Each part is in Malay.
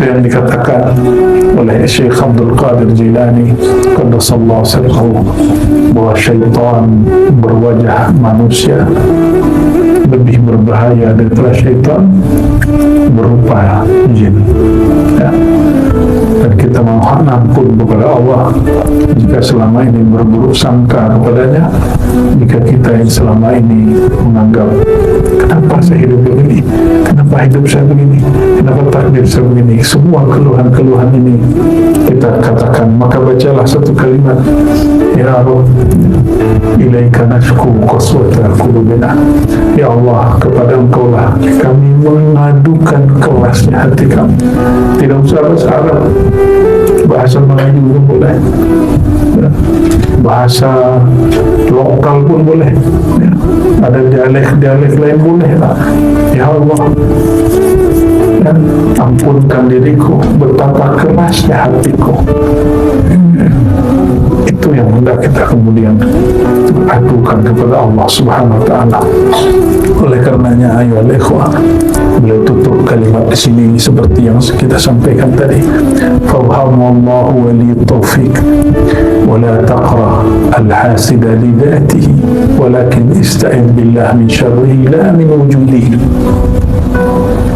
yang dikatakan oleh Syekh Abdul Qadir Jilani qaddasallahu sirrahu, bahwa syaitan berwajah manusia lebih berbahaya daripada syaitan berupa jin, ya. Dan kita mohon ampun kepada Allah jika selama ini berburuk sangka kepadanya, jika kita yang selama ini menganggap kenapa saya hidup begini, kenapa hidup saya begini, kenapa takdir saya begini, semua keluhan-keluhan ini kita katakan, maka bacalah satu kalimat, ya Rabb, ilaika nashku qaswata qulubina, ya Allah, kepada Engkau lah kami mengadukan kerasnya hati kami. Tidak usah bahasa Arab, bahasa Melayu pun boleh, ya. Bahasa lokal pun boleh, ya. Ada dialek lain boleh lah. Ya Allah, ya, ampunkan diriku, betapa kerasnya hatiku. Itu yang hendak kita kemudian adukan kepada Allah Subhanahu wa Ta'ala. Oleh karenanya, ayo ikhwah, beliau tutup kalimat di sini seperti yang kita sampaikan tadi. Fawhamallahu wali taufiq wa la taqra al-hasida li dhatihi walakin ista'in billah min syarrihi la min wujudihi.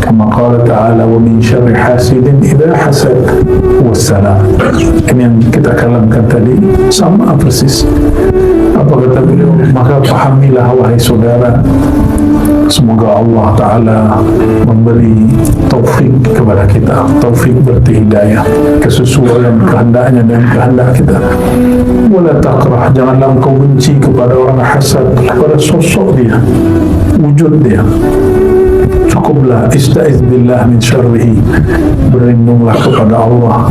Kama qala ta'ala, wa min syarri hasidin idha hasad, wassalam. Ini yang kita kalamkan tadi sama persis apa kata beliau. Maka pahamilah wahai saudara, semoga Allah Ta'ala memberi taufik kepada kita. Taufik berarti hidayah, kesesuaian kehendaknya dan kehendak kita. Wala takrah, janganlah engkau benci kepada orang hasad, kepada sosok dia, wujud dia. Cukuplah ista'iz billah min syarrihi, berlindunglah kepada Allah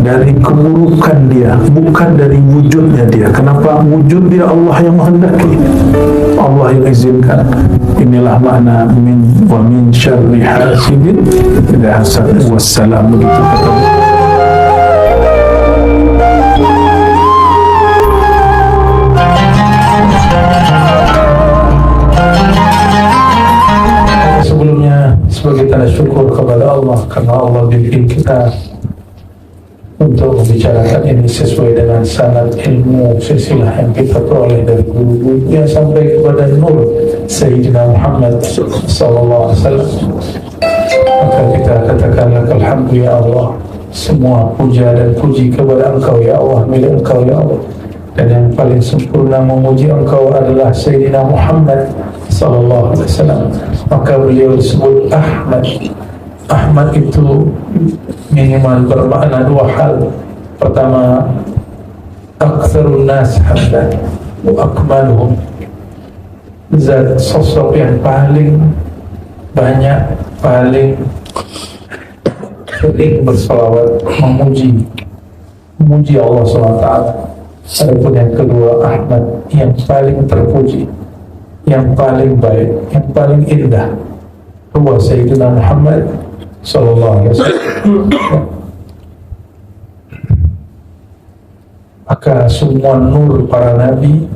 dari keburukan dia, bukan dari wujudnya dia. Kenapa? Wujud dia Allah yang menghendaki, Allah yang izinkan. Inilah makna min wa min syarri hasidin idza hasad, wassalam. Begitu kata sebagai tanda syukur kepada Allah karena Allah bimbing kita untuk membicarakan ini sesuai dengan sanad ilmu silsilah yang kita peroleh dari guru yang sampai kepada nur Sayyidina Muhammad sallallahu alaihi wasallam. Maka kita katakan alhamdulillah ya Allah, semua puja dan puji kepada Engkau ya Allah, milik Engkau ya Allah. Dan yang paling sempurna memuji Engkau adalah Sayyidina Muhammad sallallahu alaihi wasallam. Maka beliau disebut Ahmad. Ahmad itu minimal bermakna dua hal. Pertama, aktsarun nas hamdan wa akmaluhum, zat sosok yang paling banyak, paling sering bersalawat, memuji Allah SWT. Adapun yang kedua, Ahmad, yang paling terpuji, yang paling baik, yang paling indah, huwa Sayyidina Muhammad sallallahu alaihi wasallam. Maka semua nur para nabi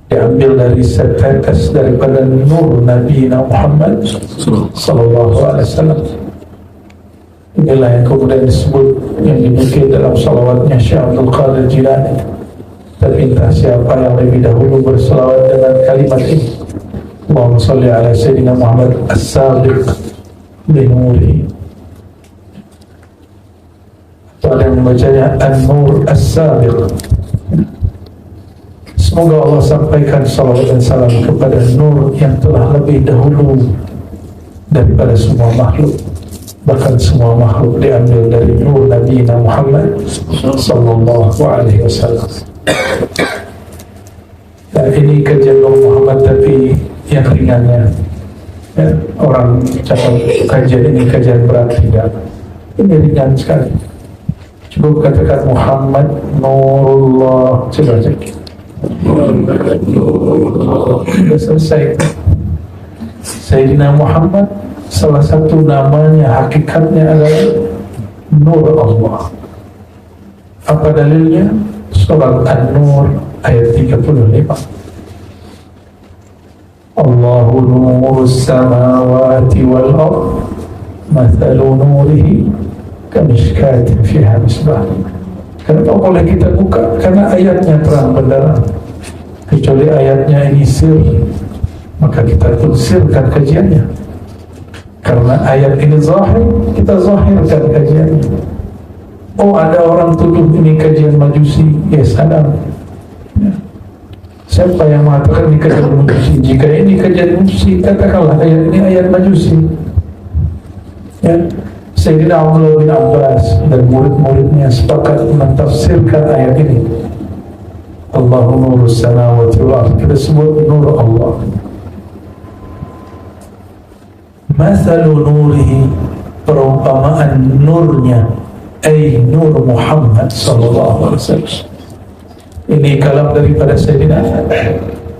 diambil dari setetes daripada nur Nabi Muhammad sallallahu alaihi wasallam. Inilah yang kemudian disebut, yang dinukil dalam salawatnya Syekh Abdul Qadir Jilani. Tapi entah siapa yang lebih dahulu berselawat dengan kalimat ini, Allahumma salli ala Sayyidina Muhammad as-sabiq binuri, atau ada yang membacanya an-nur as-sabiq. Semoga Allah sampaikan salawat dan salam kepada nur yang telah lebih dahulu daripada semua makhluk. Bahkan semua makhluk diambil dari nur Nabi Muhammad sallallahu alaihi wasallam. Nah, ini kajian Muhammad tapi yang ringannya, ya, orang cakap kajian ini kajian berat, tidak. Ini ringan sekali. Cukup katakan Muhammad Nurullah, coba cek. Sudah selesai. Sayyidina Muhammad, salah satu namanya, hakikatnya adalah Nur Allah. Apa dalilnya? Surat An-Nur ayat 35. Allahu nurus samawati wal ardh mathalu nurihi kamishkatin fiha misbah. Kenapa boleh kita buka? Karena ayatnya terang benderang. Kecuali ayatnya ini sir, maka kita sirkan kajiannya. Karena ayat ini zahir, kita zahirkan kajiannya. Oh, ada orang tuduh ini kajian majusi. Yes, ada. Ya. Siapa yang mengatakan ini kajian majusi? Jika ini kajian majusi, katakanlah ayat ini ayat majusi. Ya, Sayyidina Abdullah bin Abbas dan murid-muridnya sepakat mentafsirkan ayat ini. Allahu nurus samawati wal ardh, kita sebut nur Allah. Mathalu nurihi, perumpamaan nurnya, ay nur Muhammad sallallahu alaihi wasallam. Ini kalam daripada Sayyidina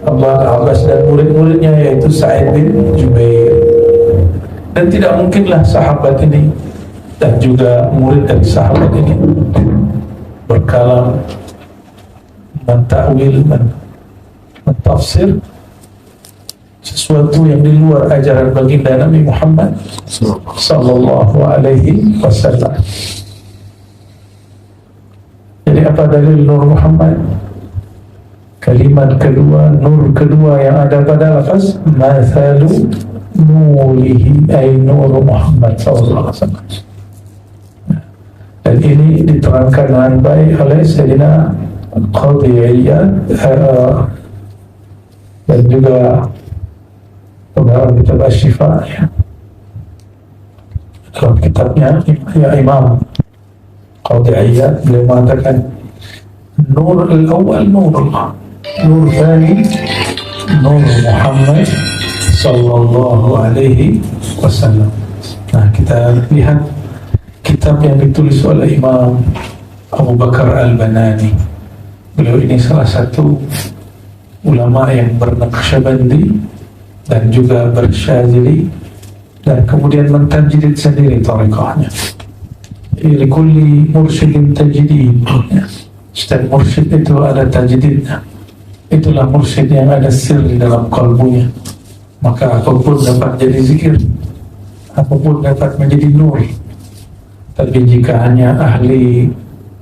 Abdullah bin Abbas dan murid-muridnya, yaitu Sa'id bin Jubair. Dan tidak mungkinlah sahabat ini dan juga murid dari sahabat ini berkalam, mentakwil, mentafsir sesuatu yang di luar ajaran baginda Nabi Muhammad sallallahu alaihi wasallam. Jadi apa dalil Nur Muhammad? Kalimat kedua, nur kedua yang ada pada lafaz mathalu nurihi, ay nur Muhammad sallallahu alaihi wasallam. Dan ini diterangkan dengan baik oleh Sayyidina Qadhi Iyad dan juga pengarang kitab Asy-Syifa, ya. Dalam kitabnya ya Imam Qadhi Iyad, beliau mengatakan nur al-awwal nur Allah, nur tsani nur Muhammad sallallahu alaihi wasallam. Nah, kita lihat kitab yang ditulis oleh Imam Abu Bakar Al-Banani. Beliau ini salah satu ulama yang bernaqsyabandi dan juga bersyadzili, dan kemudian mentajdid sendiri tariqahnya. Likulli mursyidin tajdid. Setiap mursyid itu ada tajdidnya. Itulah mursyid yang ada sir di dalam kalbunya. Maka apapun dapat jadi zikir, apapun dapat menjadi nur. Tapi jika hanya ahli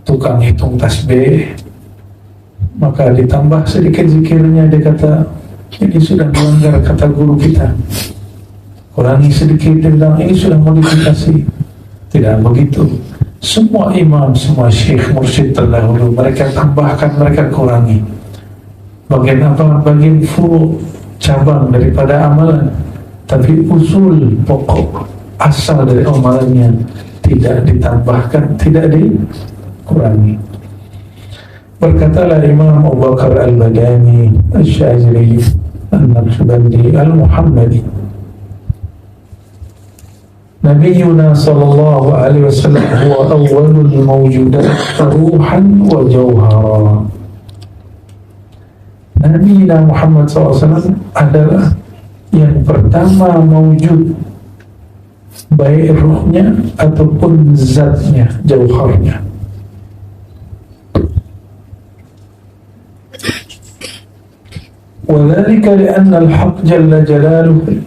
tukang hitung tasbih, maka ditambah sedikit zikirnya, dia kata ini sudah melanggar kata guru kita. Kurangi sedikit, dia bilang ini sudah modifikasi. Tidak begitu. Semua imam, semua syekh, mursyid terdahulu, mereka tambahkan, mereka kurangi. Bagian apa? Bagian furu, cabang daripada amalan. Tapi usul, pokok, asal dari amalannya tidak ditambahkan, tidak dikurangi. Berkatalah Imam Abu Bakar Al-Badani Asy-Syadzili An-Naqsyabandi Al-Muhammadi, Nabiyuna sallallahu alaihi wasallam huwa awwalul mawjudat ruhan wa jawhara. Nabi Muhammad SAW adalah yang pertama mawjud, baik ruhnya ataupun zatnya, jauharnya. Wadzalika li'anna al-haq jalla jalaluhu,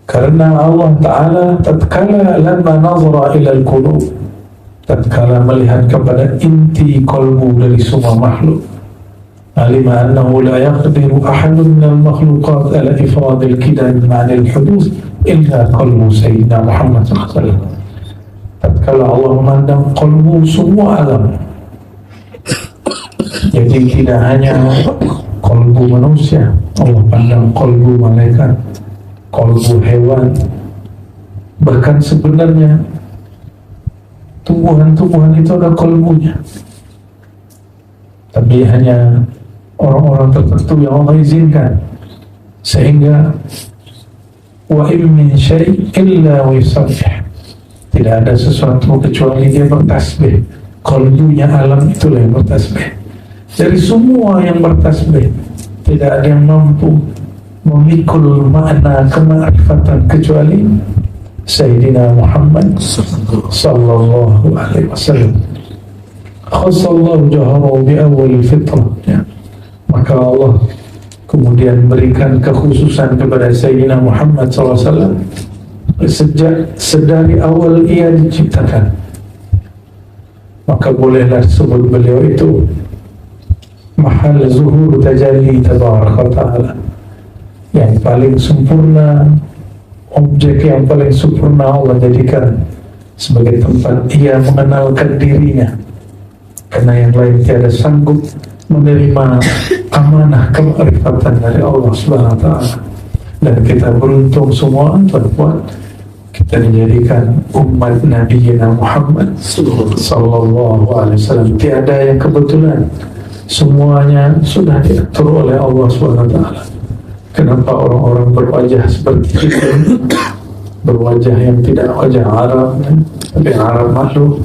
karena Allah Ta'ala tatkala lamma nazara ila al-qulub, tatkala melihat kepada inti kolbu dari semua makhluk, alima annahu la yaqdiru ahadun minal makhluqat ala ifradil kidam ma'anil hudus illa qalbu Sayyidina Muhammad SAW. Tatkala Allah memandang qalbu semua alam, jadi tidak hanya qalbu manusia, Allah pandang qalbu malaikat, qalbu hewan, bahkan sebenarnya tumbuhan-tumbuhan itu ada qalbunya, tapi hanya orang-orang tertentu yang Allah izinkan. Sehingga wa in min syai' illa wa yusabbih, tidak ada sesuatu kecuali dia bertasbih. Qalbunya alam itulah yang bertasbih. Dari semua yang bertasbih, tidak ada yang mampu memikul makna kemakrifatan kecuali Sayyidina Muhammad sallallahu alaihi wasallam. Khasallahu jahara bi awwal fitrah, ya. Maka Allah kemudian berikan kekhususan kepada Sayyidina Muhammad SAW sejak sedari awal ia diciptakan, maka bolehlah disebut beliau itu mahal zuhur tajalli tabaraka ta'ala, yang paling sempurna, objek yang paling sempurna Allah jadikan sebagai tempat ia mengenalkan dirinya, karena yang lain tiada sanggup menerima amanah kemakrifatan dari Allah Subhanahu wa ta'ala. Dan kita beruntung semua tuan-tuan, kita dijadikan umat Nabi Muhammad sallallahu alaihi wasallam. Tiada yang kebetulan, semuanya sudah diatur oleh Allah Subhanahu wa ta'ala. Kenapa orang-orang berwajah seperti itu, berwajah yang tidak wajah Arab, tapi Arab makhluk?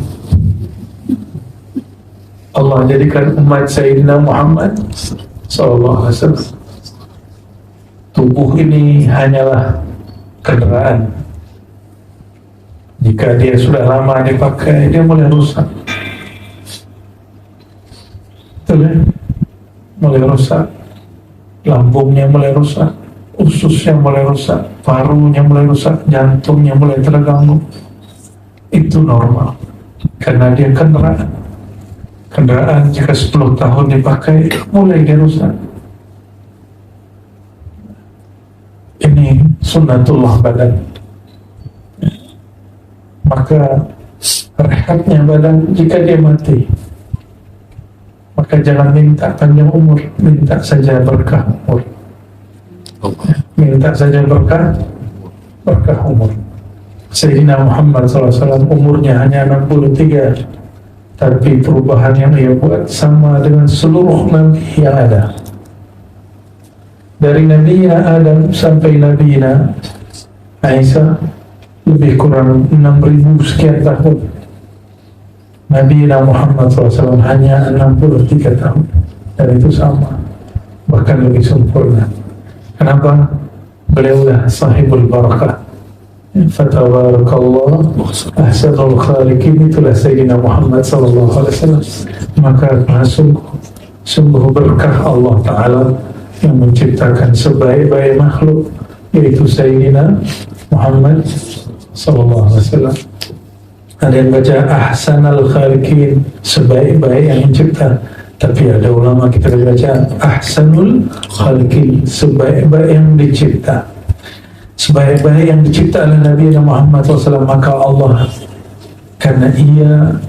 Allah jadikan umat Sayyidina Muhammad sallallahu alaihi wasallam. Tubuh ini hanyalah kendaraan. Jika dia sudah lama dipakai, dia mulai rusak. Betul ya? Mulai rusak. Lambungnya mulai rusak, ususnya mulai rusak, parunya mulai rusak, jantungnya mulai terganggu. Itu normal, karena dia kendaraan. Kendaraan jika 10 tahun dipakai, mulai dia rusak. Ini sunnatullah badan. Maka rehatnya badan jika dia mati, maka jangan minta panjang umur, minta saja berkah umur. Minta saja berkah umur. Sayyidina Muhammad SAW umurnya hanya 63, tapi perubahan yang ia buat sama dengan seluruh nabi yang ada. Dari Nabi Adam sampai Nabi Isa lebih kurang 6.000 sekian tahun. Nabi Muhammad SAW hanya 63 tahun, dan itu sama, bahkan lebih sempurna. Kenapa? Beliaulah sahibul barakah. Fatabarakallah ahsanul khaliqin, itulah Sayyidina Muhammad SAW. Maka sungguh berkah Allah Ta'ala yang menciptakan sebaik-baik makhluk, yaitu Sayyidina Muhammad SAW. Ada yang baca ahsanal khaliqin, sebaik-baik yang mencipta, tapi ada ulama kita baca ahsanul khaliqin, sebaik-baik yang dicipta. Sebaik-baik yang dicipta oleh Nabi Muhammad SAW, maka Allah, karena ia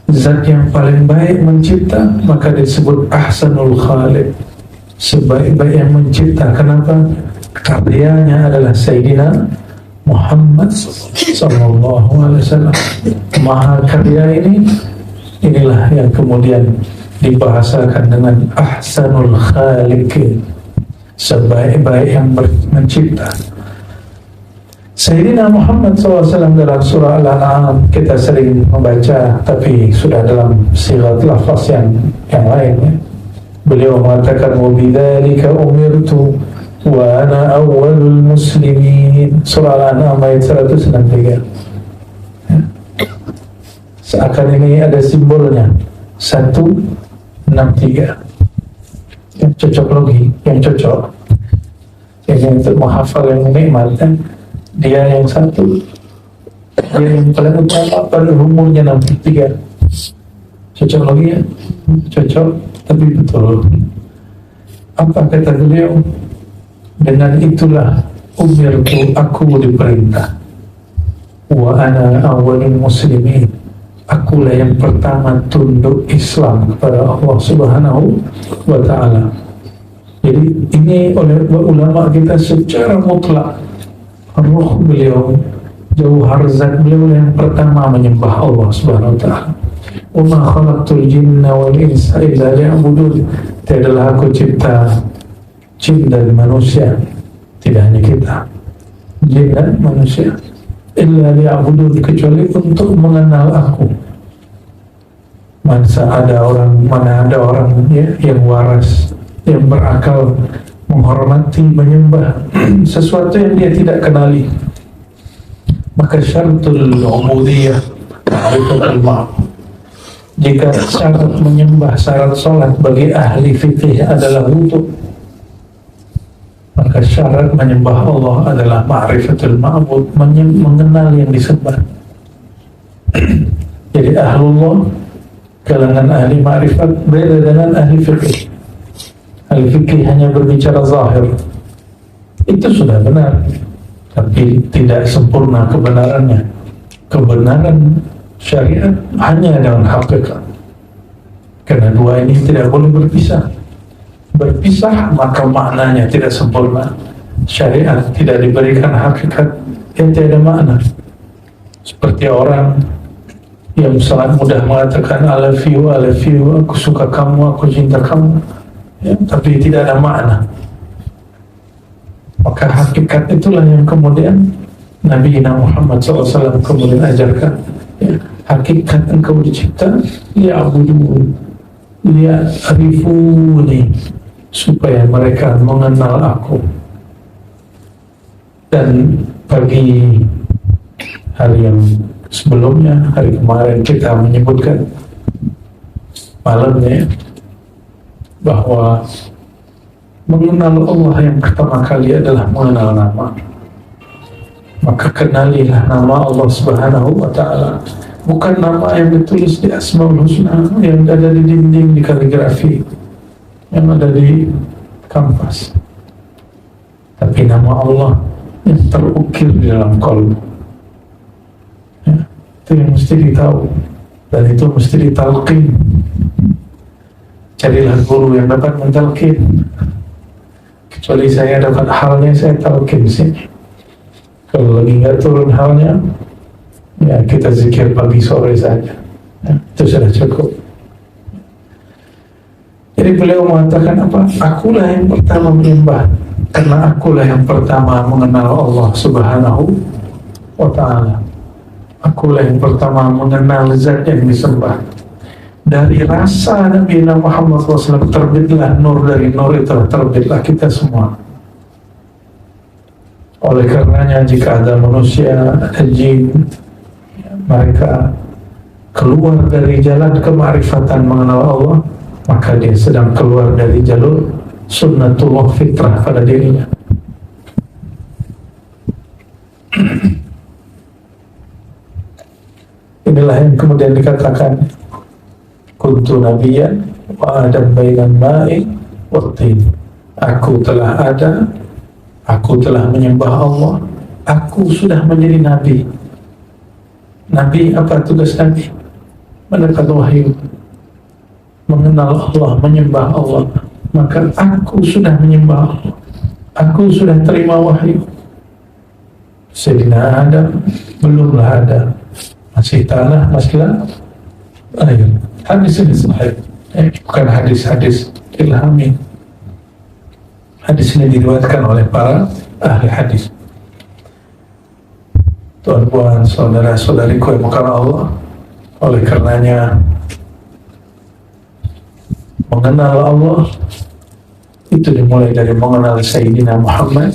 zat yang paling baik mencipta, maka disebut ahsanul khaliq, sebaik-baik yang mencipta. Kenapa? Karyanya adalah Sayyidina Muhammad sallallahu alaihi wasallam. Maha karya inilah yang kemudian dibahasakan dengan ahsanul khaliqin, sebaik-baik yang mencipta. Sayyidina Muhammad SAW dalam surah Al-An'am kita sering membaca, tapi sudah dalam sigat lafaz yang lain ya. Beliau mengatakan وَبِذَلِكَ أُمِرْتُ وَأَنَا أَوَّلُ الْمُسْلِمِينَ, surah Al-An'am ayat 163 ya. Seakan ini ada simbolnya 163 yang cocok logi, yang cocok, yang untuk menghafal yang nikmat kan. Dia yang satu, dia yang paling utama pada umurnya 63. Cocok lagi ya? Cocok, tapi betul. Apa kata beliau? Dengan itulah umirtu, aku diperintah. Wa ana awwalul muslimin, akulah yang pertama tunduk Islam kepada Allah Subhanahu wa ta'ala. Jadi ini oleh ulama kita secara mutlak, roh beliau, jauhar zat beliau yang pertama menyembah Allah Subhanahu wa ta'ala. Wa ma khalaqtul jinna wal insa illa liya'budun, tiadalah aku cipta jin dan manusia, tidak hanya kita, jin dan manusia, illa liya'budun, kecuali untuk mengenal aku. Mana ada orang ya, yang waras, yang berakal, menghormati, menyembah sesuatu yang dia tidak kenali. Maka syaratul ubudiyah ma'rifatul ma'bud. Jika syarat menyembah, syarat sholat bagi ahli fikih adalah wudhu, maka Maka syarat menyembah Allah adalah ma'rifatul ma'bud, mengenal yang disembah. Jadi ahlullah, kalangan ahli ma'rifat, beda dengan ahli fikih. Ahli fikih hanya berbicara zahir, itu sudah benar, tapi tidak sempurna kebenarannya. Kebenaran syariat hanya dengan hakikat. Karena dua ini tidak boleh berpisah. Berpisah maka maknanya tidak sempurna. Syariat tidak diberikan hakikat, yang tidak ada makna. Seperti orang yang sangat mudah mengatakan I love you, aku suka kamu, aku cinta kamu, ya, tapi tidak ada makna. Maka hakikat itulah yang kemudian Nabi Muhammad SAW kemudian ajarkan, ya, hakikat engkau dicipta liya'budun, liya'rifuni, supaya mereka mengenal aku. Dan pagi hari yang sebelumnya, hari kemarin kita menyebutkan malamnya bahwa mengenal Allah yang pertama kali adalah mengenal nama. Maka kenalilah nama Allah Subhanahu wa Ta'ala, bukan nama yang ditulis di Asmaul Husna, yang ada di dinding, di kaligrafi, yang ada di kanvas, tapi nama Allah yang terukir di dalam kolbu. Ya, itu yang mesti ditahu, dan itu mesti ditalqin. Carilah guru yang dapat mentalqin. Kecuali saya dapat halnya, saya talqin sini. Kalau lagi nggak turun halnya, ya kita zikir pagi sore saja, ya, itu sudah cukup. Jadi beliau mengatakan apa? Akulah yang pertama menyembah, karena akulah yang pertama mengenal Allah Subhanahu wa Ta'ala. Akulah yang pertama mengenal zat yang disembah. Dari rasa Nabi Muhammad SAW terbitlah nur, dari nur itu terbitlah kita semua. Oleh karenanya jika ada manusia, ada jin, mereka keluar dari jalan kemarifatan mengenal Allah, maka dia sedang keluar dari jalur sunnatullah fitrah pada dirinya. Inilah yang kemudian dikatakan kuntu nabiyyan wa adam bainan ma'i wa tin. Aku telah ada, aku telah menyembah Allah, aku sudah menjadi nabi. Nabi, apa tugas nabi? Mendapat wahyu, mengenal Allah, menyembah Allah. Maka aku sudah menyembah Allah, aku sudah terima wahyu. Sayyidina Adam belumlah ada, masih tanah, masihlah air. Hadis ini sahih, bukan hadis-hadis ilhami. Hadis ini diriwayatkan oleh para ahli hadis. Tuan-tuan, saudara-saudariku yang bukan Allah, oleh karenanya mengenal Allah itu dimulai dari mengenal Sayyidina Muhammad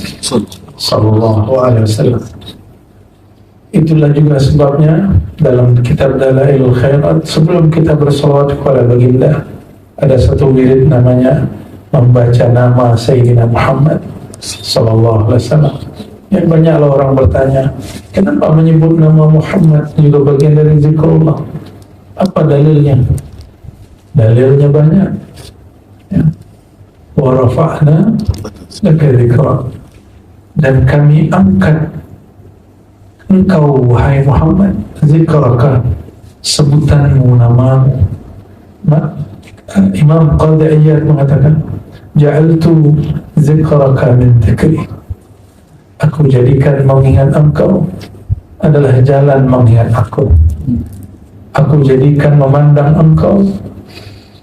Sallallahu Alaihi Wasallam. Itulah juga sebabnya dalam kitab Dalailul Khairat, sebelum kita bersolawat kepada baginda, ada satu wirid namanya membaca nama Sayyidina Muhammad Sallallahu Alaihi Wasallam. Yang banyaklah orang bertanya, kenapa menyebut nama Muhammad juga bagian dari zikrullah? Apa dalilnya? Dalilnya banyak. Ya. Wa rafa'na laka dzikrak, dan kami angkat engkau wahai Muhammad, zikraka, sebutanmu, namamu. Imam Qadhi Iyad mengatakan, ja'altu zikraka min dzikri, aku jadikan mengingat engkau adalah jalan mengingat aku. Aku jadikan memandang engkau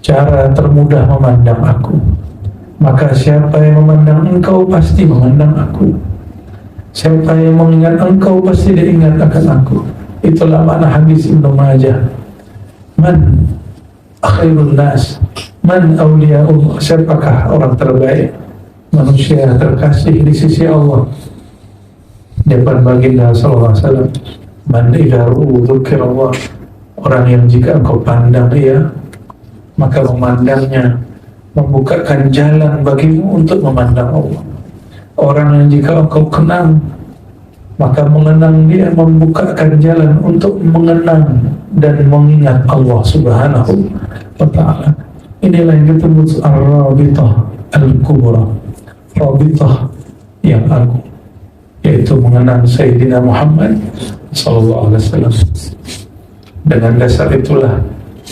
cara termudah memandang aku. Maka siapa yang memandang engkau pasti memandang aku. Siapa yang mengingat engkau pasti dia ingat akan aku. Itulah makna hadis Ibnu Majah. Man khairun nas, man awliya'ullah, siapakah orang terbaik, manusia terkasih di sisi Allah? Depan baginda sallallahu alaihi wasallam, man idza ru'u dzukirallah, orang yang jika engkau pandang dia, maka memandangnya membukakan jalan bagimu untuk memandang Allah. Orang yang jika engkau kenal, maka mengenang dia membukakan jalan untuk mengenang dan mengingat Allah Subhanahu wa ta'ala. Inilah yang disebut Ar-Rabitah Al-Kubra, Rabitah yang agung, yaitu mengenang Sayyidina Muhammad sallallahu alaihi wasallam. Dengan dasar itulah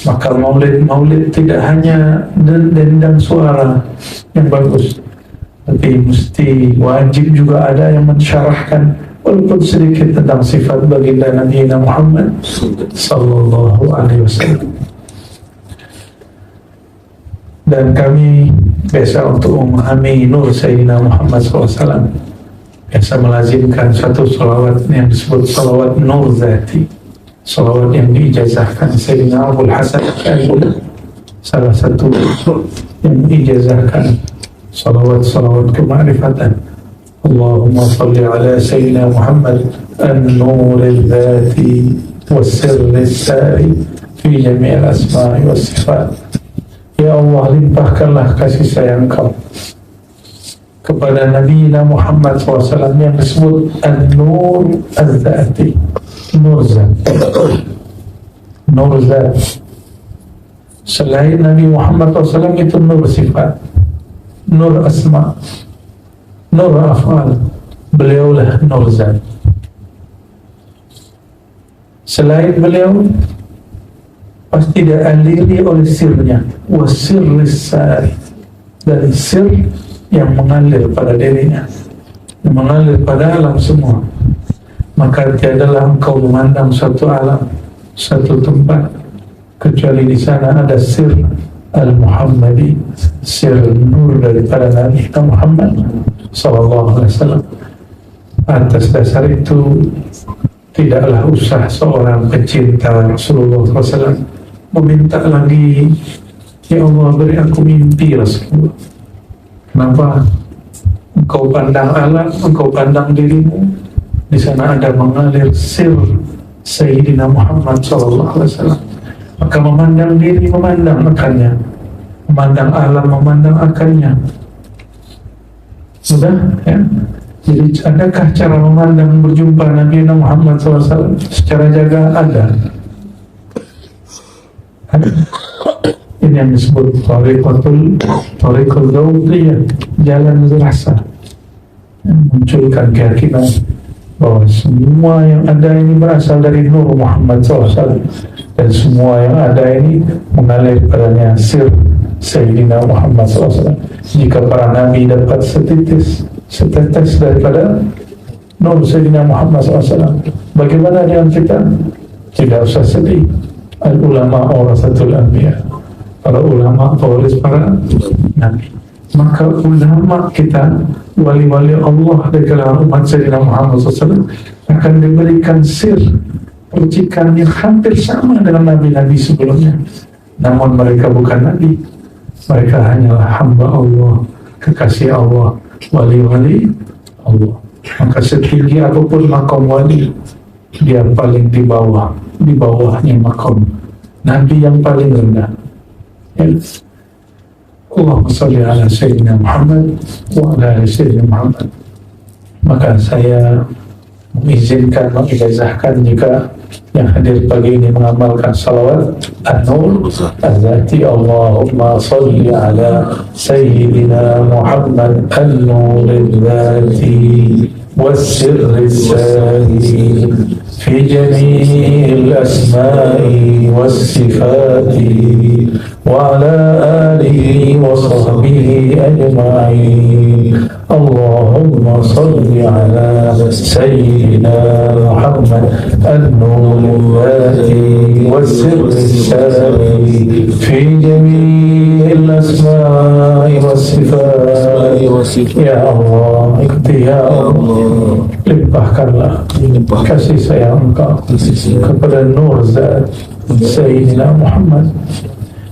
maka maulid tidak hanya dendang suara yang bagus, tapi mesti wajib juga ada yang mensyarahkan walaupun sedikit tentang sifat baginda Nabi Muhammad sallallahu alaihi wasallam. Dan kami biasa untuk memahami nur Sayyidina Muhammad SAW biasa melazimkan satu salawat yang disebut salawat nur zati, salawat yang diijazahkan Sayyidina Abul Hasan Al-Ash'ari, salah satu yang diijazahkan salawat kemarifatan. Allahumma salli ala Sayyidina Muhammad an-nur al-dhati was-sirr al-sari fi jami' al-asma'i was-sifat. Ya Allah, limpahkanlah kasih sayang Kau kepada Nabi Muhammad SAW yang disebut an-nur al-dhati, nur zat. Nur zat. Selain Nabi Muhammad SAW itu nur sifat, nur asma, nur afal. Beliaulah nur zat. Selain beliau pasti dialiri oleh sirnya, wasirris sari, dan sir yang mengalir pada dirinya, yang mengalir pada alam semua. Maka tiadalah engkau memandang satu alam, satu tempat, kecuali di sana ada sir al-Muhammadi, sir nur daripada Nabi Muhammad sallallahu alaihi wasallam. Atas dasar itu tidaklah usah seorang pecinta Rasulullah SAW meminta lagi, ya Allah beri aku mimpi Rasulullah. Kenapa? Engkau pandang alam, engkau pandang dirimu, di sana ada mengalir sir Sayyidina Muhammad SAW. Maka memandang diri, memandang akannya, memandang alam, memandang akannya. Sudah ya. Jadi adakah cara memandang berjumpa Nabi Muhammad SAW secara jaga? Ada. Ini yang disebut Tariqul Zawqiyah, jalan rasa, yang munculkan keyakinan bahwa semua yang ada ini berasal dari Nur Muhammad SAW, dan semua yang ada ini mengalir padanya sir Sayyidina Muhammad SAW. Jika para Nabi dapat setetes daripada Nur Sayyidina Muhammad SAW, bagaimana dengan kita? Tidak usah sedih. Al-ulama warasatul anbiya, para ulama pewaris para nabi. Maka ulama kita, wali-wali Allah dari kalangan umat Sayyidina Muhammad SAW, akan diberikan sir percikan yang hampir sama dengan nabi-nabi sebelumnya. Namun mereka bukan nabi, mereka hanyalah hamba Allah, kekasih Allah, wali-wali Allah. Maka setinggi apapun makom wali, dia paling di bawahnya makom nabi yang paling rendah. Allahumma salli ala Sayyidina Muhammad wa ala Sayyidina Muhammad. Maka saya mengizinkan, mengijazahkan jika yang hadir pagi ini mengamalkan salawat An-Nur Al-Zati. Allahumma salli ala Sayyidina Muhammad An-Nur Al-Zati was-sirr al-sari fi jami' al-asma'i was-sifati wa ala alihi wa sahbihi ajma'in. Allahumma salli ala Sayyidina Muhammad An-Nur al-Zati was-sirr al-sari fi jami' al-asma'i was-sifati. Ya Allah, ya Allah, limpahkanlah kasih sayang Engkau kepada Nur Zat Sayyidina Muhammad,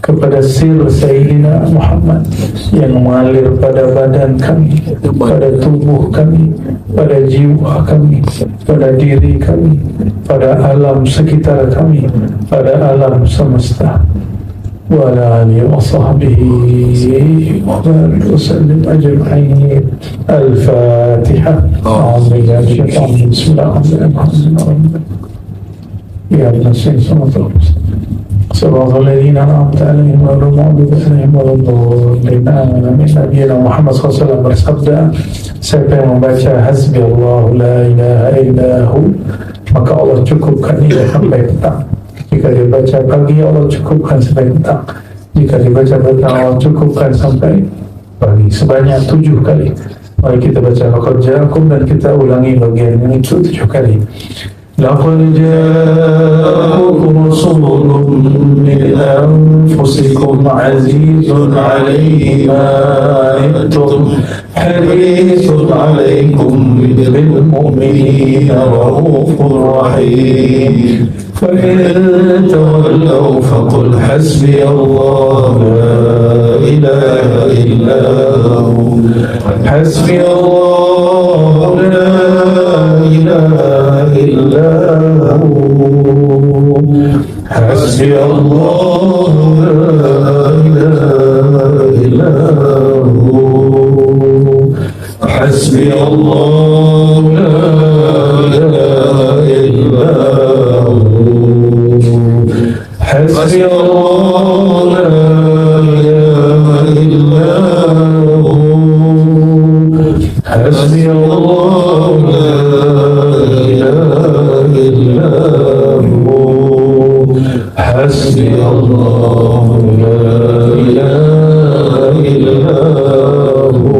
kepada sir Sayyidina Muhammad yang mengalir pada badan kami, pada tubuh kami, pada jiwa kami, pada diri kami, pada alam sekitar kami, pada alam semesta. وعلى آله وصحبه وبارك وسلم أجمعين. الفاتحة. أعوذ بالله من الشيطان الرجيم. بسم الله الرحمن الرحيم. يا ابن السيد صراط الذين أنعمت عليهم غير المغضوب عليهم ولا الضالين. Nabi Muhammad SAW bersabda, siapa yang membaca hasbi Allah la ilaha illahu, maka Allah cukupkan ia sampai petang. Jika dia baca pagi, Allah cukupkan sampai petang. Jika dibaca petang, Allah cukupkan sampai pagi. Sebanyak 7 kali. Mari kita baca laqad ja'akum dan kita ulangi bagian yang itu 7 kali. لقد جاءكم رسول من أنفسكم عزيز عليه ما عنتم حريص عليكم بالمؤمنين رؤوف رحيم فإن تولوا فقل حسبي الله لا إله إلا هو حسبي الله لا إله إلا هو حسبي الله لا إله إلا هو حسبي الله لا إله إلا هو حسبي الله لا إله إلا هو حسبي الله لا إله إلا هو حسبي الله لا إله إلا هو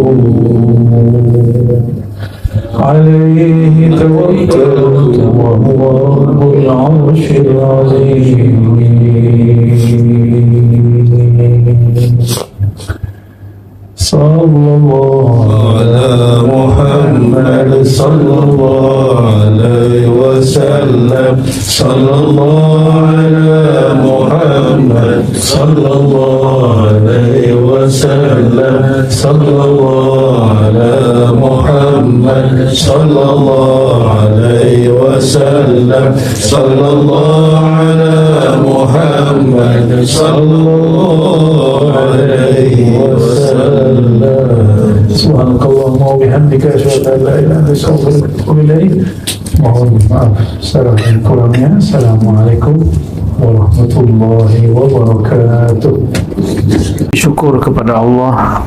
عليه توكلت وهو رب العرش العظيم. صلى الله على محمد صلى الله عليه وسلم. صلى الله على محمد صلى الله عليه وسلم. صلى الله على محمد صلى الله عليه وسلم. صلى الله على محمد صلى الله عليه وسلم. Subhanakallahumma wa bihamdika asyhadu an la ilaha illa anta astaghfiruka wa atubu ilaik. Mohon maaf salah dan kurangnya. Assalamualaikum warahmatullahi wabarakatuh. Syukur kepada Allah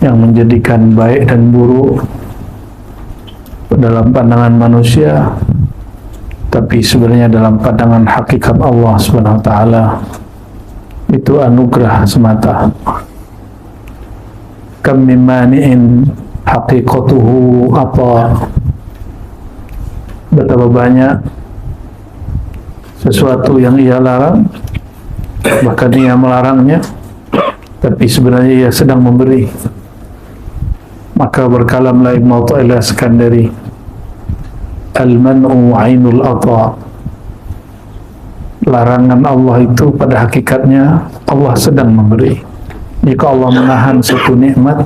yang menjadikan baik dan buruk dalam pandangan manusia, tapi sebenarnya dalam pandangan hakikat Allah Subhanahu wa taala itu anugerah semata. Kam min mani'in haqiqatuhu apa, betapa banyak sesuatu yang ia larang, bahkan ia melarangnya, tapi sebenarnya ia sedang memberi. Maka berkalamlah Ibn Athaillah Iskandari, al-man'u ainul ata, larangan Allah itu pada hakikatnya Allah sedang memberi. Jika Allah menahan satu nikmat,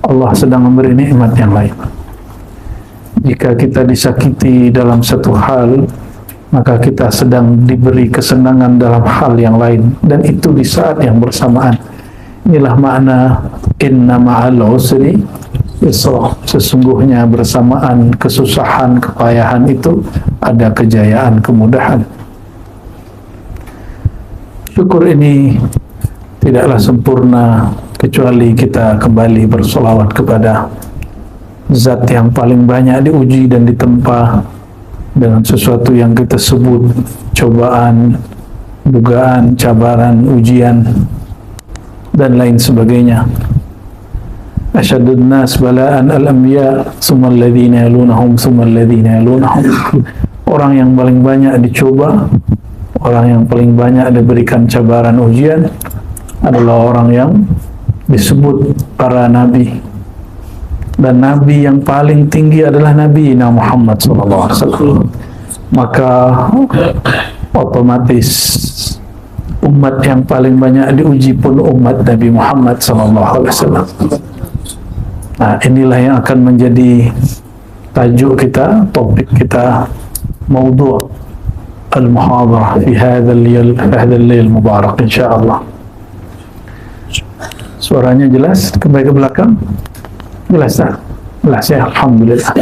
Allah sedang memberi nikmat yang lain. Jika kita disakiti dalam satu hal, maka kita sedang diberi kesenangan dalam hal yang lain, dan itu di saat yang bersamaan. Inilah makna inna ma'al usri yusra. Sesungguhnya bersamaan kesusahan, kepayahan itu ada kejayaan, kemudahan. Syukur ini tidaklah sempurna kecuali kita kembali bersolawat kepada Zat yang paling banyak diuji dan ditempa dengan sesuatu yang kita sebut cobaan, dugaan, cabaran, ujian, dan lain sebagainya. Asyadun nas bala'an al-anbiya summa alladhina yalunahum summa alladhina yalunahum. Orang yang paling banyak dicoba, orang yang paling banyak diberikan cabaran ujian adalah orang yang disebut para nabi. Dan nabi yang paling tinggi adalah Nabi Muhammad SAW. Maka otomatis umat yang paling banyak diuji pun umat Nabi Muhammad SAW. Nah, inilah yang akan menjadi tajuk kita, topik kita, maudhu' المحاضرة في هذا الليل المبارك إن شاء الله. Suaranya jelas kembali ke belakang? Jelas tak? Jelas ya, Alhamdulillah.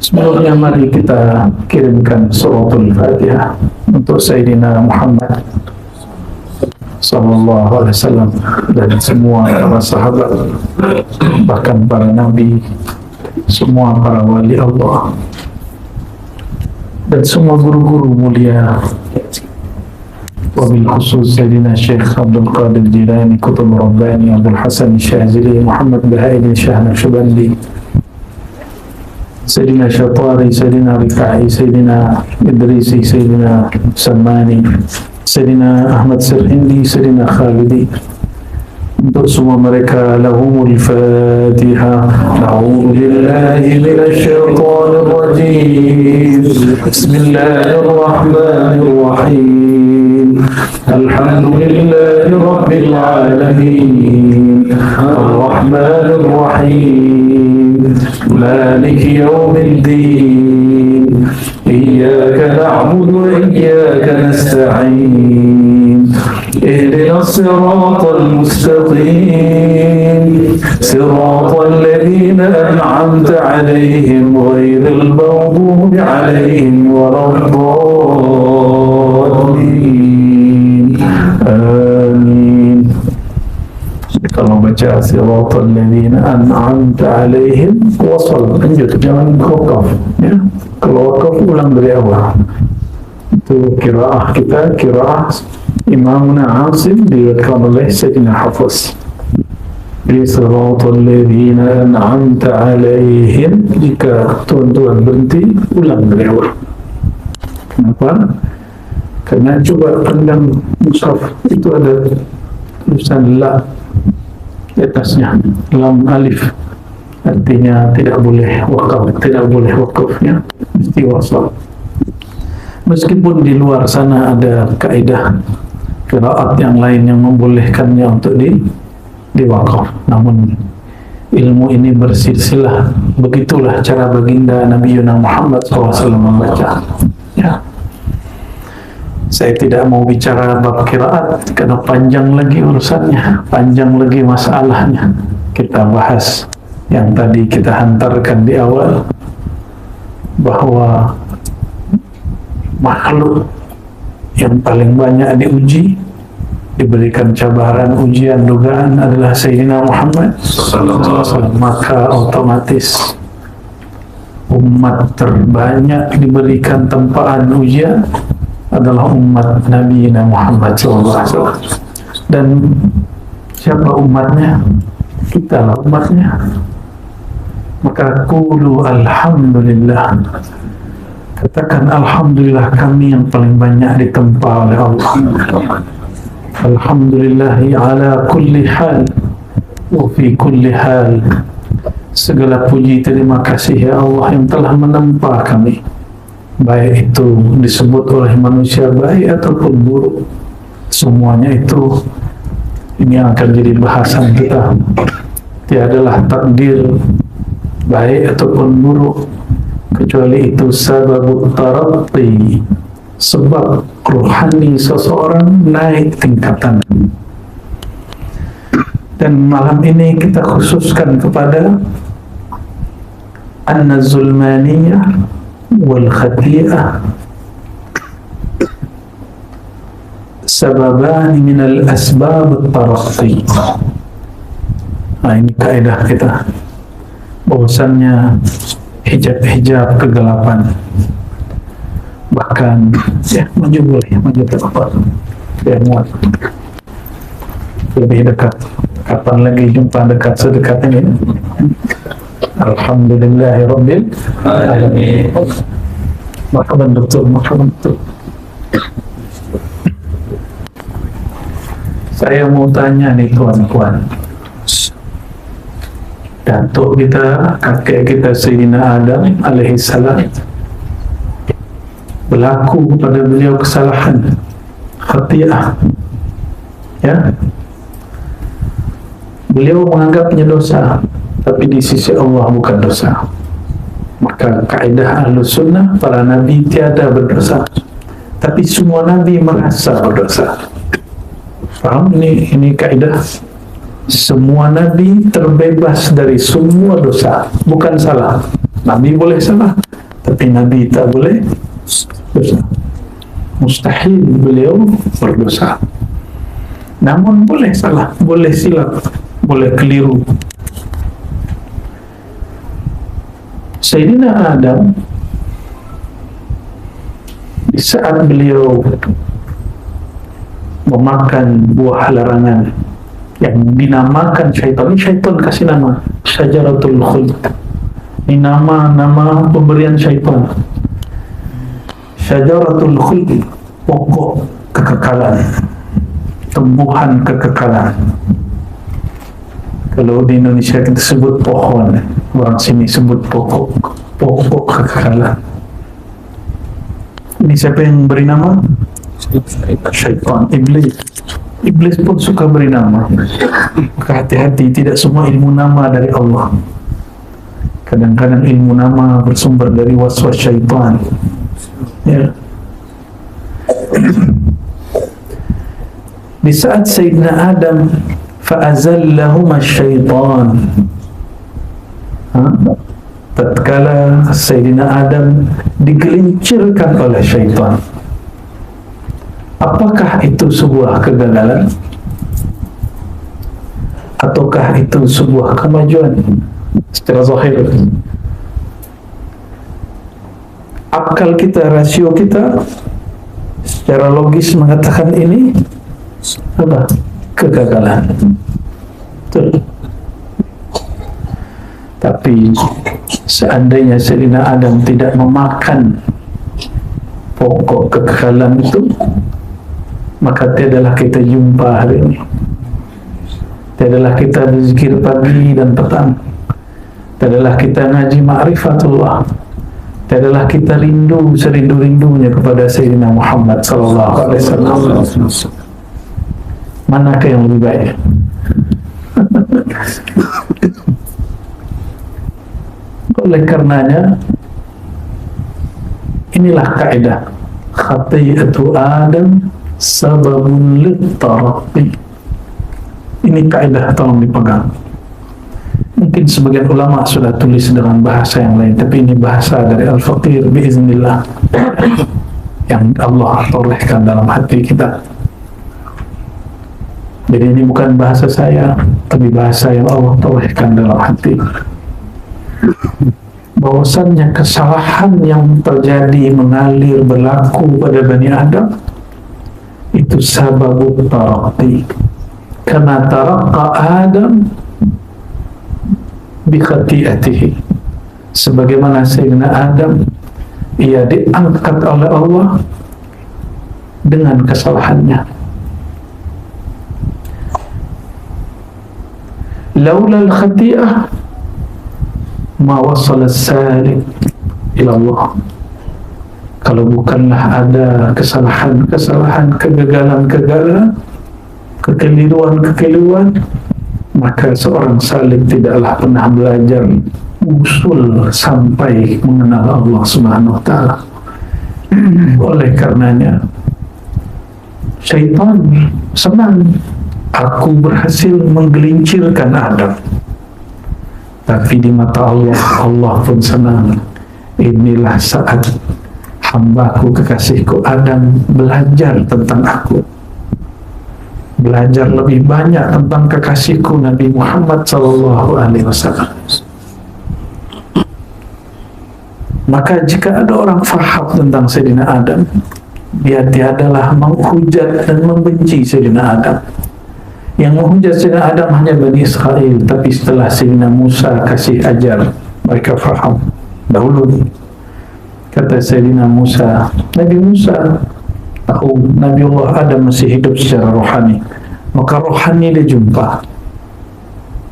Sebelumnya mari kita kirimkan suratul Fatihah untuk Sayyidina Muhammad sallallahu alaihi wasallam dan semua para sahabat, bahkan para nabi, semua para wali Allah dan semua guru-guru mulia, wabil khusus Sayyidina Syekh Abdul Qadir Jilani Qutb Rabbani, Abdul Hasan Syazili, Muhammad Bahaidin Syah Naqsyabandi, Sayyidina Syatari, Sayyidina Rifai, Sayyidina Idrisi, Sayyidina Salmani, Sayyidina Ahmad Sirhindi, Sayyidina Khalidi. Untuk semua mereka, lahumul Fatihah. A'udzu billahi minasy syaithanir rajim. Bismillahirrahmanirrahim. Alhamdulillahi rabbil alamin. Arrahmanir rahim. Maliki yaumiddin. Iyyaka na'budu wa iyyaka nasta'in. اهدنا الصراط المستقيم صراط الذين أنعمت عليهم غير المغضوب عليهم ولا الضالين آمين. Kalau baca siratal ladzina an'amta alaihim wasal, lanjut, jangan wakaf ya. Kalau wakaf ulang dari awal. Itu qiraah kita, qiraah Imamuna Asim diriwayatkan oleh Sayyidina Hafiz. Di siratal ladzina an'amta alaihim, jika tuan-tuan berhenti ulang dari awal. Kenapa? Karena coba pandang mushaf, itu ada tulisan la di atasnya, lam alif, artinya tidak boleh wakaf, tidak boleh wakafnya, mesti wasal. Meskipun di luar sana ada kaidah qiraat yang lain yang membolehkannya untuk diwakaf, namun ilmu ini bersilsilah. Begitulah cara baginda Nabi Muhammad SAW membaca ya. Saya tidak mau bicara bab qiraat karena panjang lagi urusannya, panjang lagi masalahnya. Kita bahas yang tadi kita hantarkan di awal, bahwa makhluk yang paling banyak diuji, diberikan cabaran, ujian, dugaan adalah Sayyidina Muhammad SAW. Maka otomatis umat terbanyak diberikan tempaan ujian adalah umat Nabi Muhammad SAW. Dan siapa umatnya? Kita lah umatnya. Maka qulu alhamdulillah, katakan alhamdulillah kami yang paling banyak ditempa oleh Allah. Alhamdulillahi ala kulli hal wa fi kulli hal. Segala puji terima kasih ya Allah yang telah menempa kami, baik itu disebut oleh manusia baik ataupun buruk. Semuanya itu, ini akan jadi bahasan kita. Tiadalah takdir baik ataupun buruk, kecuali itu sababut taratti, sebab rohani seseorang naik tingkatan. Dan malam ini kita khususkan kepada an-zulmaniyah wal khati'ah, sababani minal asbab at-taratti. Nah, ini kaidah kita, bahwasannya hijab-hijab kegelapan, bahkan ya maju boleh, maju tak apa, biar muat lebih dekat. Kapan lagi jumpa dekat sedekat ini? Alhamdulillahirabbil alamin. Maka betul. Saya mau tanya nih tuan-tuan, datuk kita, kakek kita Sayyidina Adam alaihissalam, berlaku pada beliau kesalahan, khati'ah ya. Beliau menganggapnya dosa, tapi di sisi Allah bukan dosa. Maka kaidah Ahlus Sunnah, para nabi tiada berdosa, tapi semua nabi merasa berdosa. Faham? Ini kaidah. Semua nabi terbebas dari semua dosa. Bukan salah, nabi boleh salah, tapi nabi tak boleh dosa. Mustahil beliau berdosa. Namun boleh salah, boleh silap, boleh keliru. Sayyidina Adam, di saat beliau memakan buah larangan yang dinamakan syaitan, ini syaitan kasih nama Syajaratul Khuld. Ini nama pemberian syaitan. Syajaratul Khuld, pokok kekekalan, tumbuhan kekekalan. Kalau di Indonesia kita sebut pohon, orang sini sebut pokok kekekalan. Ini siapa yang beri nama? Syaitan, iblis. Iblis pun suka beri nama. Maka hati-hati, tidak semua ilmu nama dari Allah. Kadang-kadang ilmu nama bersumber dari waswas syaitan. Ya. Di saat Sayyidina Adam fa'azallahuma syaitan, tatkala Sayyidina Adam digelincirkan oleh syaitan, apakah itu sebuah kegagalan ataukah itu sebuah kemajuan? Secara zahir, akal kita, rasio kita secara logis mengatakan ini apa? Kegagalan. Betul. Tapi seandainya Sayyidina Adam tidak memakan pokok kekekalan itu, maka tiadalah kita jumpa hari ini. Tiadalah kita berzikir pagi dan petang. Tiadalah kita ngaji ma'rifatullah. Tiadalah kita rindu serindu-rindunya kepada Sayyidina Muhammad sallallahu alaihi wasallam. Manakah yang lebih baik? Oleh karenanya, inilah kaidah khati'atu Adam sababun lit-taraqi. Ini kaidah, tolong dipegang. Mungkin sebagian ulama sudah tulis dengan bahasa yang lain, tapi ini bahasa dari Al-Faqir biiznillah yang Allah torehkan dalam hati kita. Jadi ini bukan bahasa saya, tapi bahasa yang Allah torehkan dalam hati. Bahwasannya kesalahan yang terjadi, mengalir, berlaku pada Bani Adam, itu sababut taraqi. Karena taraqqa Adam bi khati'atihi, sebagaimana Sayyidina Adam, ia diangkat oleh Allah dengan kesalahannya. Laula al-khati'ah ma wasala as-salik ila Allah. Kalau bukanlah ada kesalahan-kesalahan, kegagalan-kegagalan, kekeliruan-kekeliruan, maka seorang salik tidaklah pernah belajar usul sampai mengenal Allah Subhanahu wa ta'ala. Oleh karenanya, syaitan senang aku berhasil menggelincirkan Adam, tapi di mata Allah, Allah pun senang. Inilah saat hambaku, kekasihku Adam belajar tentang aku, belajar lebih banyak tentang kekasihku Nabi Muhammad SAW. Maka jika ada orang faham tentang Sayyidina Adam, dia tiadalah menghujat dan membenci Sayyidina Adam. Yang menghujat Sayyidina Adam hanya Bani Israel, tapi setelah Sayyidina Musa kasih ajar, mereka faham. Dahulu kata Sayyidina Musa, Nabi Musa tahu Nabi Allah Adam masih hidup secara rohani, maka rohani dia jumpa.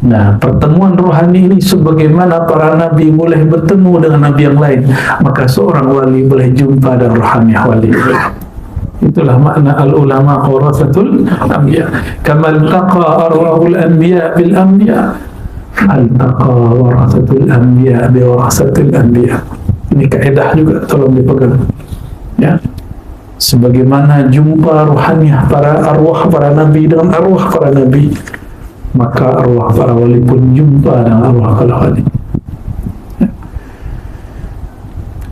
Nah, pertemuan rohani ini sebagaimana para nabi boleh bertemu dengan nabi yang lain, maka seorang wali boleh jumpa dengan rohani wali. Itulah makna al-ulama warathatul anbiya. Kama iltaqa arwahul anbiya bil anbiya, Altaqa warasatul anbiya bi warasatul anbiya. Ini kaidah juga, tolong dipegang ya. Sebagaimana jumpa ruhaniah para arwah para nabi dengan arwah para nabi, maka arwah para wali pun jumpa dengan arwah para wali.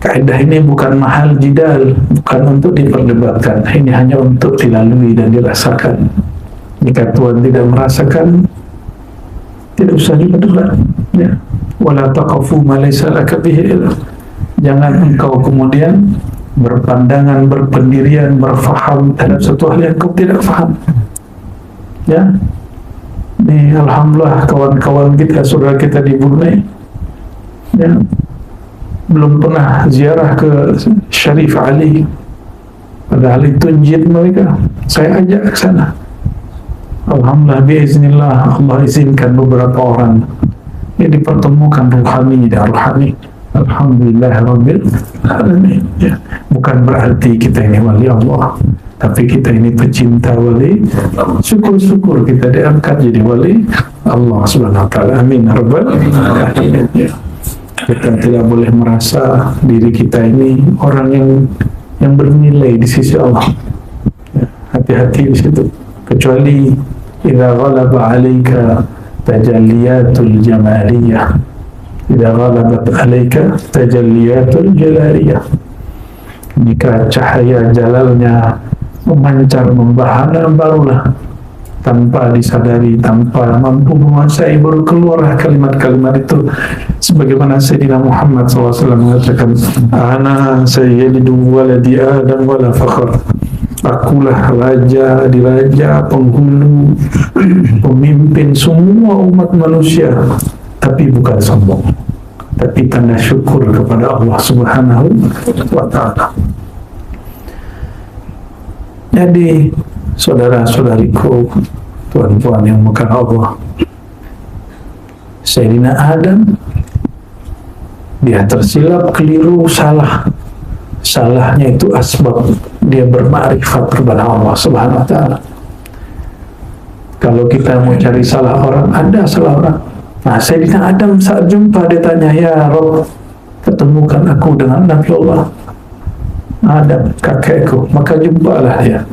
Kaidah ini bukan mahal jidal, bukan untuk diperdebatkan. Ini hanya untuk dilalui dan dirasakan. Jika Tuhan tidak merasakan, tidak usah diperdebat. Ya. Wala taqafu ma laysa laka bihi ilm. Jangan engkau kemudian berpandangan, berpendirian, berfaham terhadap satu hal yang kau tidak faham. Ya. Ini alhamdulillah kawan-kawan kita, saudara kita di Brunei, ya, belum pernah ziarah ke Syarif Ali, padahal itu jid mereka. Saya ajak ke sana. Alhamdulillah, biiznillah, Allah izinkan beberapa orang yang dipertemukan ruhani dan rohani. Alhamdulillah Rabbil Alamin. Ya. Bukan berarti kita ini wali Allah, tapi kita ini pecinta wali. Syukur-syukur kita diangkat jadi wali Allah Subhanahu wa ta'ala. Amin Rabbal Alamin. Ya. Kita tidak boleh merasa diri kita ini orang yang bernilai di sisi Allah. Ya, hati-hati di situ. Kecuali idza ghalaba 'alaika tajalliyatul jamaliyah, idza ghalabat 'alaika tajalliyatul jalariyah. Jika cahaya jalalnya memancar membahana, barulah tanpa disadari, tanpa mampu menguasai, baru keluarlah kalimat-kalimat itu. Sebagaimana Sayyidina Muhammad SAW mengatakan, ana sayyidu waladi Adam wala fakhr. Akulah raja di raja, penghulu, pemimpin semua umat manusia, tapi bukan sombong, tapi tanda syukur kepada Allah Subhanahu wa ta'ala. Jadi saudara-saudariku, tuan-tuan yang muka Allah, Sayyidina Adam, dia tersilap, keliru, salah. Salahnya itu asbab dia bermakrifat kepada Allah Subhanahu wa ta'ala. Kalau kita mau cari salah orang, ada salah orang. Nah, Sayyidina Adam saat jumpa dia tanya, ya Rabb, ketemukan aku dengan Nabi Allah Adam, kakekku. Maka jumpalah dia.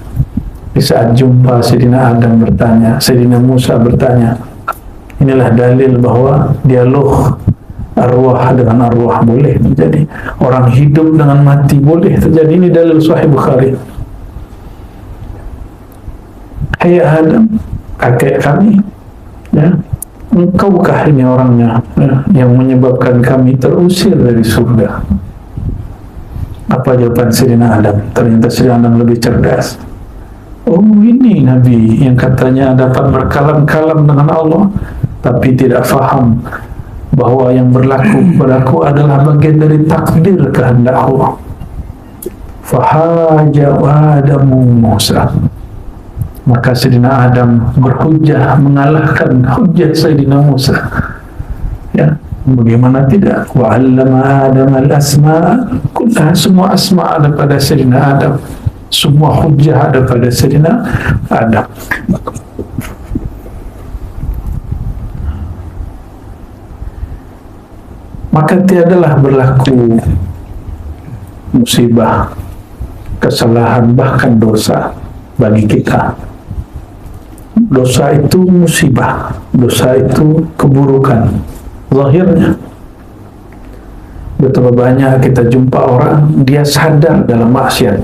Di saat jumpa Sayyidina Adam bertanya, Sayyidina Musa bertanya, inilah dalil bahwa dialog arwah dengan arwah boleh terjadi, orang hidup dengan mati boleh terjadi. Ini dalil Sahih Bukhari. Hai Adam, kakek kami, ya, engkaukah ini orangnya, ya, yang menyebabkan kami terusir dari surga? Apa jawaban Sayyidina Adam? Ternyata Sayyidina Adam lebih cerdas. Oh, ini Nabi yang katanya dapat berkalam-kalam dengan Allah, tapi tidak faham bahwa yang berlaku padaku adalah bagian dari takdir kehendak Allah. Fahaja Adamu Musa. Maka Sayyidina Adam berhujjah, mengalahkan hujjah Sayyidina Musa. Ya, bagaimana tidak? Wa 'allama Adam al-asma' kullaha. Semua asma' ada pada Sayyidina Adam. Semua hujjah ada pada Sayyidina Adam. Maka tiadalah berlaku musibah, kesalahan, bahkan dosa bagi kita. Dosa itu musibah, dosa itu keburukan zahirnya. Betapa banyak kita jumpa orang, dia sadar dalam maksiat.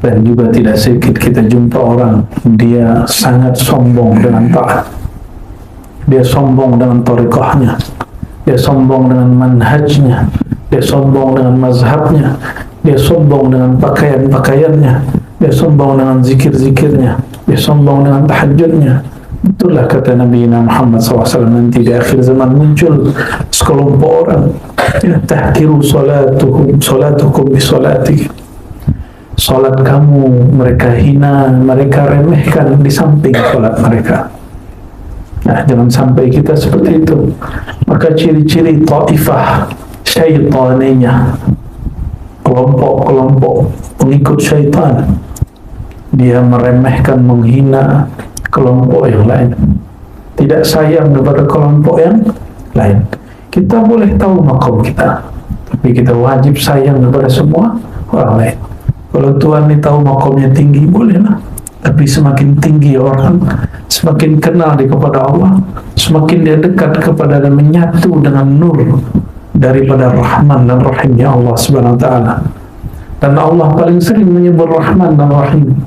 Dan juga tidak sedikit kita jumpa orang, dia sangat sombong dengan taat. Dia sombong dengan thariqahnya, dia sombong dengan manhajnya, dia sombong dengan mazhabnya, dia sombong dengan pakaian-pakaiannya, dia sombong dengan zikir-zikirnya, dia sombong dengan tahajudnya. Itulah kata Nabi Muhammad SAW, nanti di akhir zaman muncul sekelompok orang, ya, tahkiru salatukum bi salati. Salat kamu mereka hina, mereka remehkan di samping salat mereka. Nah, jangan sampai kita seperti itu. Maka ciri-ciri taifah syaitaniyah, kelompok-kelompok pengikut syaitan, dia meremehkan, menghina kelompok yang lain, tidak sayang kepada kelompok yang lain. Kita boleh tahu makom kita, tapi kita wajib sayang kepada semua orang lain. Kalau Tuhan ini tahu makomnya tinggi, bolehlah. Tapi semakin tinggi orang, semakin kenal dia kepada Allah, semakin dia dekat kepada dan menyatu dengan nur daripada Rahman dan Rahimnya Allah Subhanahu Wa Taala. Dan Allah paling sering menyebut Rahman dan Rahim,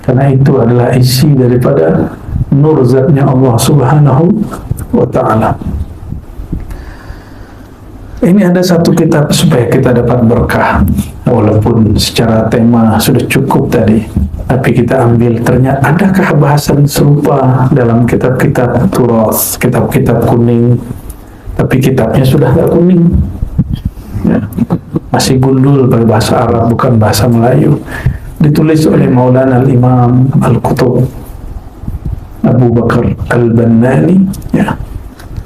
karena itu adalah isi daripada nur zatnya Allah Subhanahu Wa Taala. Ini ada satu kitab supaya kita dapat berkah. Walaupun secara tema sudah cukup tadi, tapi kita ambil, ternyata adakah bahasan serupa dalam kitab-kitab turas, kitab-kitab kuning, tapi kitabnya sudah tak kuning, ya, masih gundul berbahasa Arab, bukan bahasa Melayu. Ditulis oleh Maulana Al-Imam Al-Qutub Abu Bakar Al-Bannani, ya.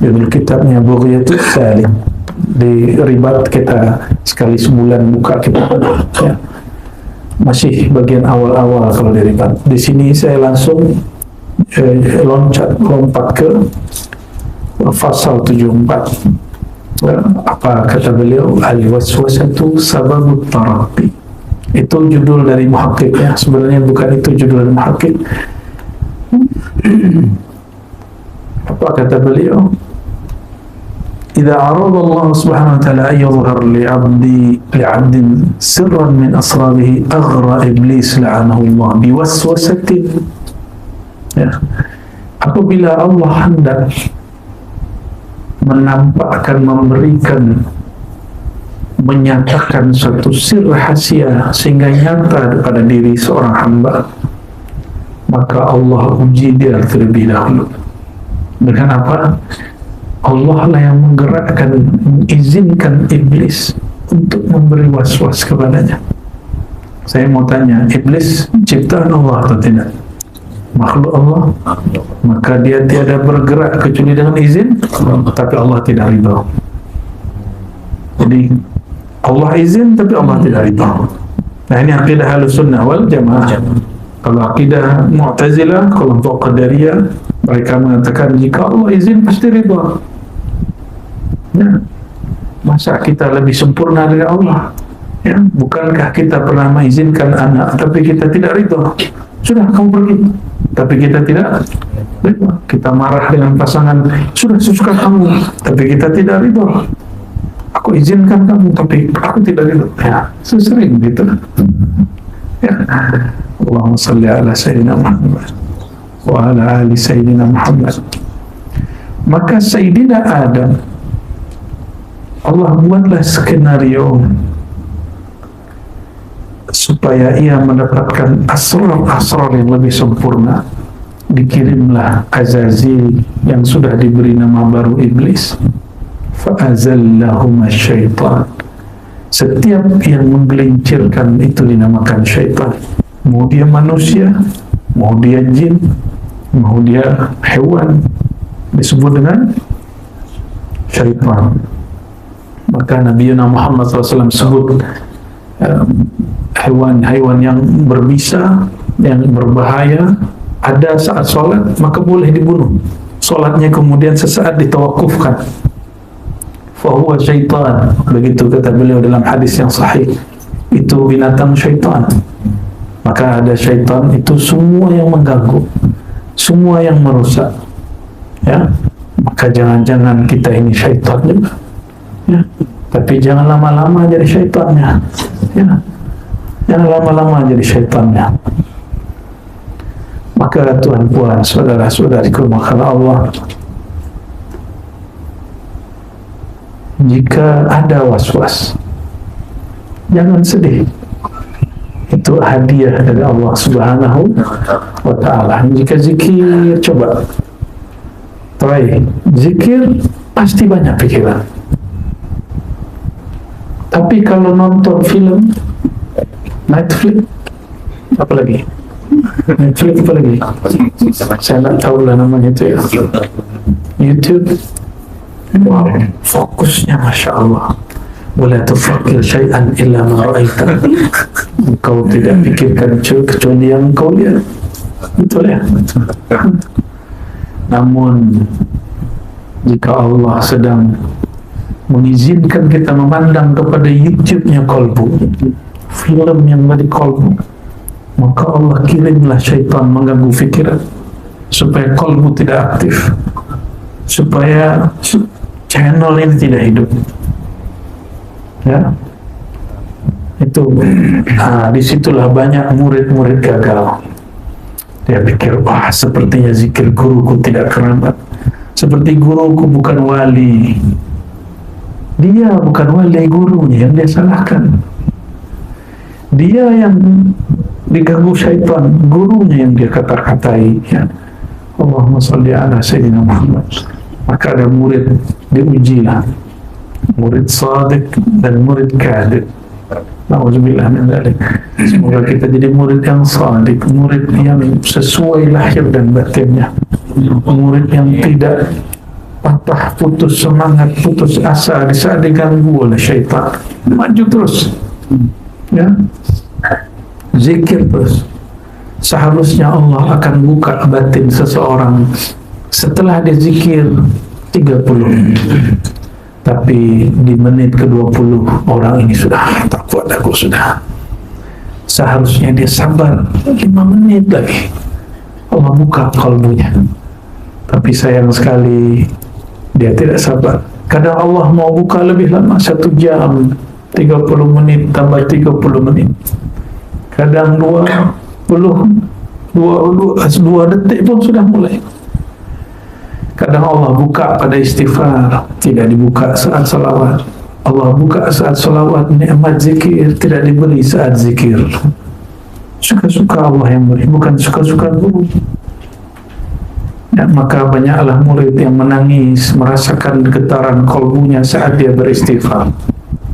Judul kitabnya Bughyatus Salim. Di ribat kita sekali sebulan buka kitab, ya. Masih bagian awal-awal kalau di ribat. Di sini saya langsung lompat ke pasal 74. Apa kata beliau? Al-waswasatu sababut taraqqi. Itu judul dari muhakkik, ya. Sebenarnya bukan itu judul dari muhakkik. Apa kata beliau? إذا أراد الله سبحانه وتعالى أن يظهر لعبد سرا من أسراره أغرى إبليس لعنه الله بوسوسة. Ya. Apabila Allah hendak menampakkan, memberikan, menyatakan suatu sir rahasia sehingga nyata pada diri seorang hamba, maka Allah uji dia terlebih dahulu. Dengan apa? Allah lah yang menggerakkan, mengizinkan iblis untuk memberi was-was kepadanya. Saya mau tanya, iblis ciptaan Allah atau tidak? Makhluk Allah, maka dia tiada bergerak kecuali dengan izin, tapi Allah tidak ridha. Jadi Allah izin tapi Allah tidak ridha. Nah, ini akidah Ahlussunnah wal Jamaah. Kalau akidah Mu'tazilah, kelompok Qadariyah, mereka mengatakan jika Allah izin pasti ridha. Ya. Masa kita lebih sempurna dari Allah? Ya, bukankah kita pernah mengizinkan anak tapi kita tidak ridha? Sudah, kamu pergi, tapi kita tidak ridha. Kita marah dengan pasangan, sudah sesuka kamu, tapi kita tidak ridha. Aku izinkan kamu tapi aku tidak ridha. Ya, sesering gitu. Ya. Allahumma salli ala Sayyidina Muhammad wa ala ali Sayyidina Muhammad. Maka Sayyidina Adam, Allah buatlah skenario supaya ia mendapatkan asrar yang lebih sempurna. Dikirimlah Azazil yang sudah diberi nama baru Iblis. Fa'azallahuma syaitan. Setiap yang menggelincirkan itu dinamakan syaitan. Mau dia manusia, mau dia jin, mau dia hewan, disebut dengan syaitan. Maka Nabi Muhammad SAW sebut hewan-hewan yang berbisa, yang berbahaya, ada saat sholat maka boleh dibunuh. Sholatnya kemudian sesaat ditawakufkan. Fahuwa syaitan. Begitu kata beliau dalam hadis yang sahih. Itu binatang syaitan. Maka ada syaitan itu semua yang mengganggu, semua yang merusak. Ya, maka jangan-jangan kita ini syaitan juga. Ya, tapi jangan lama-lama jadi syaitannya. Ya, jangan lama-lama jadi syaitannya. Maka tuan-puan, saudara-saudariku, maka Allah, jika ada was-was, jangan sedih. Itu hadiah dari Allah Subhanahu wa Ta'ala. Jika zikir, coba try zikir, pasti banyak pikiran. Tapi kalau nonton film, Netflix, apa lagi? Netflix apa lagi? Saya tak tahu lah namanya itu ya. YouTube. Wow, fokusnya Masya Allah. Wala tufakir syai'an illa ma ra'aita. Engkau tidak pikirkan kecuali yang engkau lihat. Betul ya? Namun jika Allah sedang mengizinkan kita memandang kepada YouTube-nya kolbu, film yang dari kolbu, maka Allah kirimlah syaitan mengganggu fikiran supaya kolbu tidak aktif, supaya channel ini tidak hidup. Ya, itu disitulah banyak murid-murid gagal. Dia pikir, wah sepertinya zikir guruku tidak keramat, seperti guruku bukan wali. Dia bukan wali, gurunya yang dia salahkan. Dia yang diganggu syaitan, gurunya yang dia kata-katai. Ya. Allahumma salli ala Sayyidina Muhammad. Maka ada murid diujilah, murid sadiq dan murid kadhib. Nauzubillah min dzalik. Semoga kita jadi murid yang sadiq, murid yang sesuai lahir dan batinnya, murid yang tidak patah, putus semangat, putus asa di saat diganggu oleh syaitan. Maju terus, ya, zikir terus. Seharusnya Allah akan buka batin seseorang setelah dia zikir 30 menit. Tapi di menit ke-20 orang ini sudah tak kuat, aku sudah. Seharusnya dia sabar 5 menit lagi, Allah buka kalbunya. Tapi sayang sekali dia tidak sabar. Kadang Allah mau buka lebih lama, 1 jam 30 menit tambah 30 menit. Kadang 2 detik pun sudah mulai. Kadang Allah buka pada istighfar, tidak dibuka saat salawat. Allah buka saat salawat, nikmat zikir tidak diberi saat zikir. Suka-suka Allah yang beri, bukan suka-suka guru. Ya, maka banyaklah murid yang menangis, merasakan getaran kolbunya saat dia beristighfar.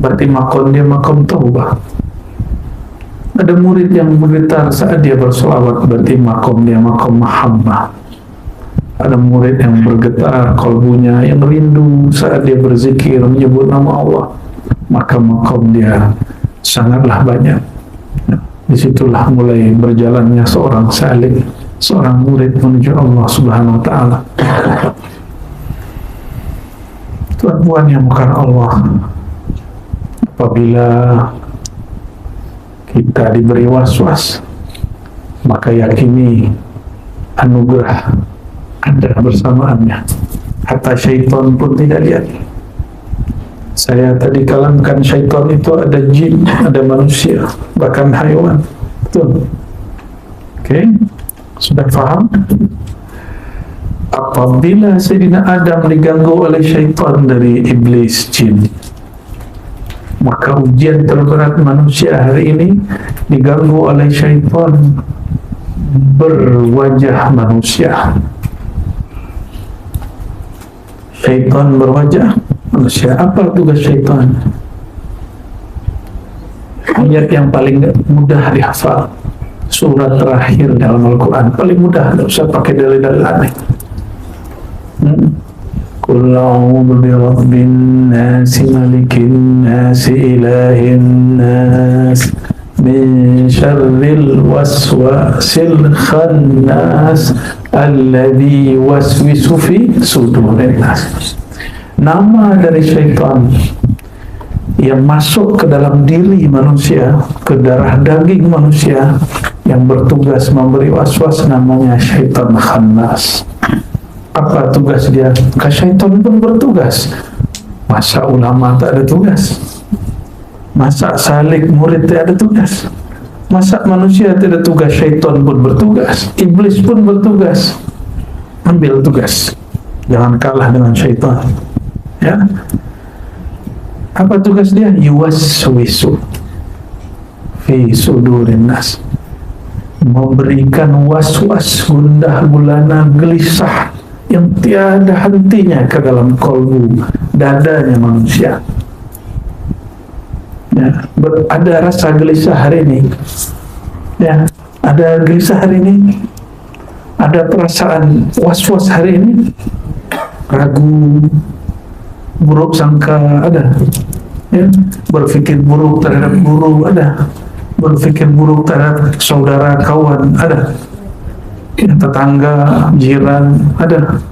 Berarti makom dia makom taubah. Ada murid yang bergetar saat dia bersolawat, berarti makom dia makom mahabbah. Ada murid yang bergetar kolbunya, yang rindu saat dia berzikir menyebut nama Allah, maka makom dia sangatlah banyak. Disitulah mulai berjalannya seorang salik, seorang murid menuju Allah Subhanahu wa Ta'ala. Tuan-tuan yang bukan Allah, apabila kita diberi was-was, maka yakini anugerah ada bersamaannya. Hatta syaitan pun tidak lihat. Saya tadi kalamkan syaitan itu ada jin, ada manusia, bahkan haiwan. Betul? Oke? Sudah faham? Apabila Sayyidina Adam diganggu oleh syaitan dari iblis jin, maka ujian terberat manusia hari ini diganggu oleh syaitan berwajah manusia. Syaitan berwajah manusia. Apa tugas syaitan? Ayat yang paling mudah dihafal, surat terakhir dalam Al-Quran, paling mudah, tidak usah pakai dalil-dalil aneh. Qul a'udzu birabbin nas, malikin nas, ilahin nas, min syarril waswasil khannas alladzi waswisu fi sudurin nas. Nama dari syaitan yang masuk ke dalam diri manusia, ke darah daging manusia, yang bertugas memberi waswas, namanya syaitan khannas. Apa tugas dia? Maka syaitan pun bertugas. Masa ulama tak ada tugas? Masa salik murid tidak ada tugas? Masa manusia tidak tugas? Syaitan pun bertugas, iblis pun bertugas. Ambil tugas, jangan kalah dengan syaitan. Ya, apa tugas dia? Yuwaswisu fi sudurin nas, memberikan was-was, gundah gulana, gelisah yang tiada hentinya ke dalam kolbu, dadanya manusia. Ya, ada rasa gelisah hari ini. Ya, ada gelisah hari ini. Ada perasaan was-was hari ini. Ragu, buruk sangka ada. Ya, berpikir buruk terhadap guru ada. Berpikir buruk terhadap saudara kawan ada. Ya, tetangga, jiran ada.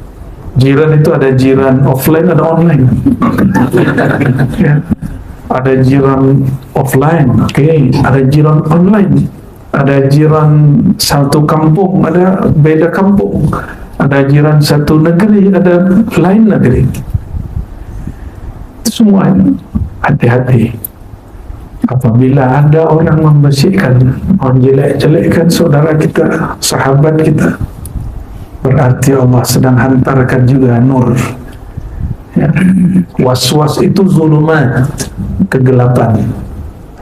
Jiran itu ada jiran offline, ada online. Ya. Ada jiran offline, ada jiran online, ada jiran satu kampung, ada beda kampung, ada jiran satu negeri, ada lain negeri. Itu semua hati-hati. Apabila ada orang membersihkan, menjelek-jelekkan saudara kita, sahabat kita, berarti Allah sedang hantarkan juga nur. Ya. Was-was itu zulumat, kegelapan,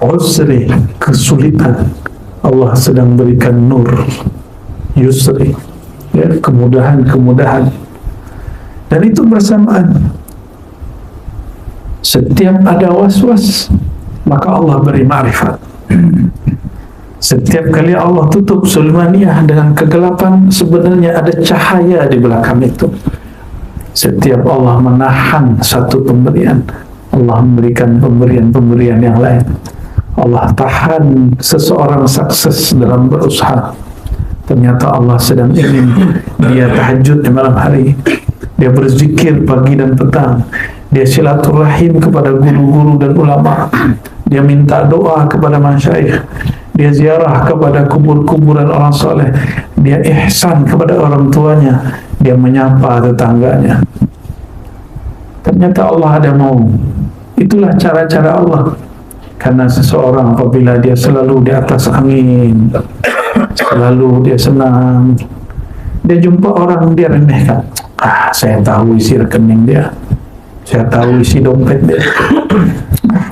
usri, kesulitan. Allah sedang berikan nur, yusri, ya, kemudahan-kemudahan. Dan itu bersamaan. Setiap ada was-was, maka Allah beri ma'rifat. Setiap kali Allah tutup sulmaniyah dengan kegelapan, sebenarnya ada cahaya di belakang itu. Setiap Allah menahan satu pemberian, Allah memberikan pemberian-pemberian yang lain. Allah tahan seseorang sukses dalam berusaha, ternyata Allah sedang ingin dia tahajud di malam hari, dia berzikir pagi dan petang, dia silaturahim kepada guru-guru dan ulama, dia minta doa kepada masyayikh, dia ziarah kepada kubur-kuburan orang soleh, dia ihsan kepada orang tuanya, dia menyapa tetangganya. Ternyata Allah ada mau. Itulah cara-cara Allah. Karena seseorang apabila dia selalu di atas angin, selalu dia senang, dia jumpa orang, dia remehkan. Saya tahu isi rekening dia, saya tahu isi dompet dia.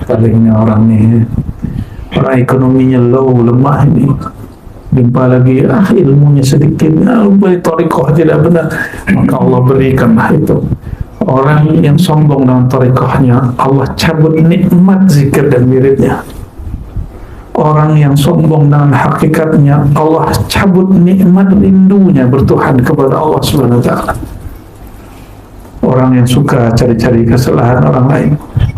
Palingnya orang ni, orang ekonominya low, lemah ini. Jumpa lagi, ilmunya sedikit, thariqah tidak benar, maka Allah berikanlah itu. Orang yang sombong dengan thariqahnya, Allah cabut nikmat zikir dan wiridnya. Orang yang sombong dengan hakikatnya, Allah cabut nikmat rindunya bertuhan kepada Allah Subhanahu wa ta'ala. Orang yang suka cari-cari kesalahan orang lain,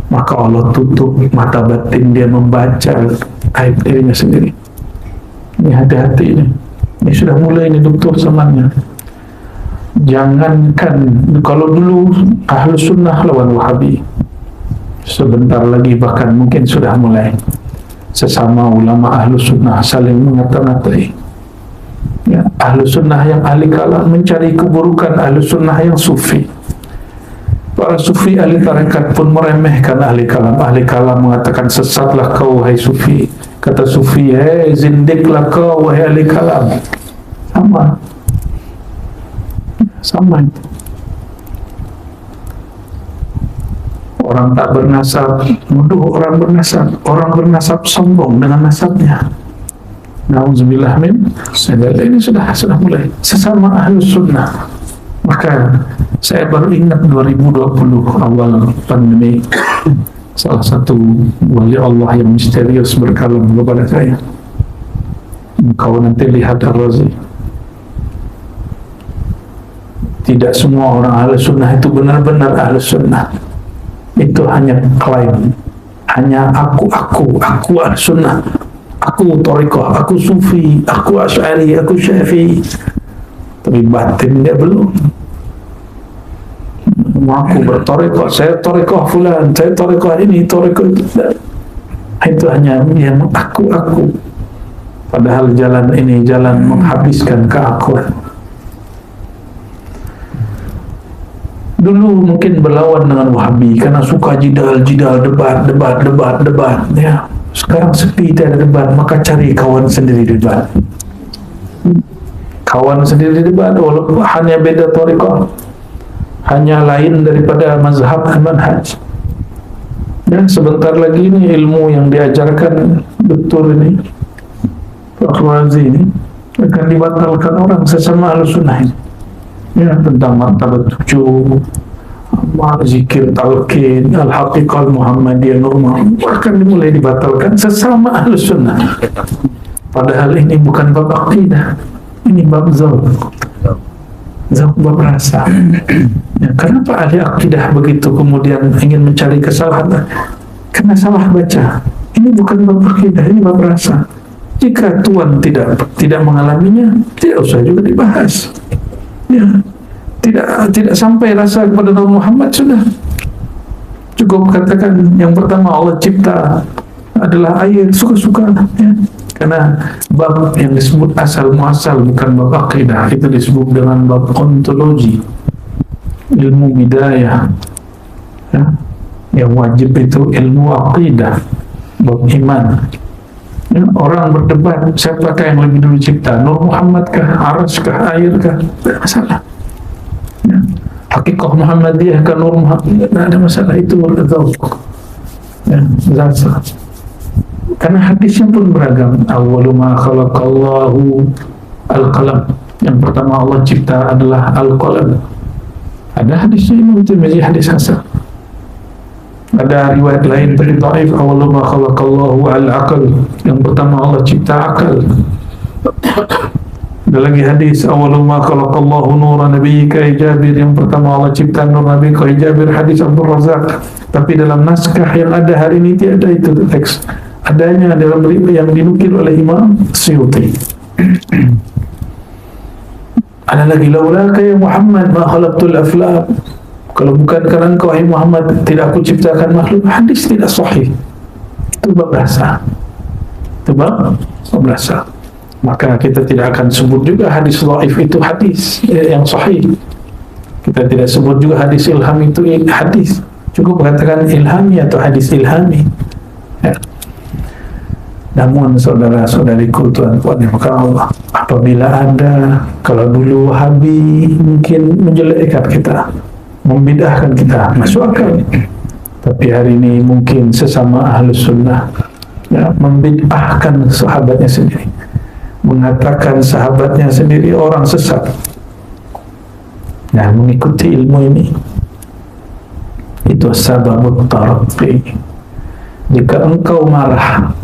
maka Allah tutup mata batin dia membaca aib dirinya sendiri. Ini hati-hati ini. Ini sudah mulai ini dokter zamannya. Jangankan kalau dulu ahlu sunnah lawan wahabi, sebentar lagi bahkan mungkin sudah mulai sesama ulama ahlu sunnah saling mengata-ngatai. Ya, ahlu sunnah yang ahli kalam mencari keburukan ahlu sunnah yang sufi. Para sufi ahli tarekat pun meremehkan ahli kalam. Ahli kalam mengatakan, sesatlah kau wahai sufi. Kata sufi, hei zindiklah kau wahai ahli kalam. Sama itu. Orang tak bernasab nuduh orang bernasab, orang bernasab sombong dengan nasabnya. Nauzubillah min dzalik. Ini sudah mulai sesama ahlus sunnah. Maka saya baru ingat 2020 awal pandemi, salah satu wali Allah yang misterius berkalam kepada saya, engkau nanti lihat Ar-Razi. Tidak semua orang ahli sunnah itu benar-benar ahli sunnah. Itu hanya klaim, hanya aku ahli sunnah, aku thariqah, aku sufi, aku asy'ari, aku syafi'i. Tapi batin dia belum. Aku berthariqah, saya thariqah fulan, saya thariqah ini, thariqah itu. Itu hanya yang aku. Padahal jalan ini jalan menghabiskan keakuan. Dulu mungkin berlawan dengan Wahabi karena suka jidal, debat, ya. Sekarang sepi, tidak ada debat, maka cari kawan sendiri debat. Kawan sendiri debat, walaupun hanya beda thariqah, hanya lain daripada mazhab dan manhaj. Dan sebentar lagi ini ilmu yang diajarkan betul ini, Pak Razi ini akan dibatalkan orang sesama Ahlussunnah ini. Ya, tentang martabat 7, zikir talqin, al-haqiqah Muhammadiyah normal akan dimulai dibatalkan sesama Ahlus Sunnah. Padahal ini bukan bab aqidah, ini bab zauq, bab rasa. Ya, kenapa ahli aqidah begitu kemudian ingin mencari kesalahan? Karena salah baca. Ini bukan bab aqidah, ini bab rasa. Jika Tuhan tidak mengalaminya, tidak usah juga dibahas. Ya, tidak sampai rasa kepada Nabi Muhammad, sudah cukup katakan yang pertama Allah cipta adalah air, suka-suka ya. Karena bab yang disebut asal muasal bukan bab akidah, itu disebut dengan bab ontologi, ilmu bidayah ya. Yang wajib itu ilmu akidah, bab iman ya. Orang berdebat siapakah yang lebih dulu cipta, Nur Muhammad kah, Aras kah, air kah, tidak masalah ya. Hakikah Muhammadiyah kan Nur Muhammad, tidak ada masalah, itu berdzauq ya, zasa. Karena hadisnya pun beragam. Awwalu ma khalaqallahu al-qalam, yang pertama Allah cipta adalah al-qalam. Ada hadisnya, ini Tirmidzi hadis hasan. Ada riwayat lain dari dhaif, awwalu ma khalaqallahu al-aql, yang pertama Allah cipta akal. Ada lagi hadis, awwalu ma khalaqallahu nura nabiyyika Jabir, yang pertama Allah cipta nur Nabi ka Jabir, hadis Abdul Razak. Tapi dalam naskah yang ada hari ini tiada itu teks. Adanya dalam riwayat yang dinukil oleh Imam Suyuti. Ada lagi, laulaka ya Muhammad ma khalaqtul aflaq, kalau bukan karena engkau hai Muhammad tidak aku ciptakan makhluk. Hadis tidak sahih, itu bab bahasa, itu bab bahasa. Maka kita tidak akan sebut juga hadis dhaif itu hadis yang sahih. Kita tidak sebut juga hadis ilham itu hadis, cukup katakan ilhami atau hadis ilhami ya. Namun saudara-saudariku, tuan-tuan yang maka Allah, apabila ada, kalau dulu Wahabi mungkin menjelekkan kita, membidahkan kita, masuk akal. Tapi hari ini mungkin sesama Ahlus Sunnah ya, membidahkan sahabatnya sendiri, mengatakan sahabatnya sendiri orang sesat. Nah, mengikuti ilmu ini itu sababut taraqi. Jika engkau marah,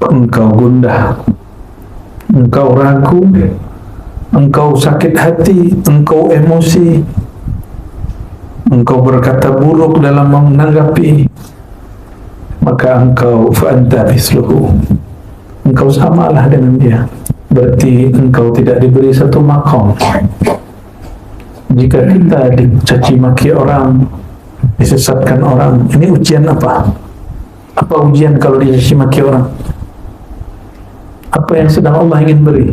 engkau gundah, engkau ragu, engkau sakit hati, engkau emosi, engkau berkata buruk dalam menanggapi, maka engkau fa'anta misluhu, engkau samalah dengan dia. Berarti engkau tidak diberi satu maqam. Jika kita dicaci maki orang, disesatkan orang, ini ujian apa? Apa ujian kalau dicaci maki orang? Apa yang sedang Allah ingin beri?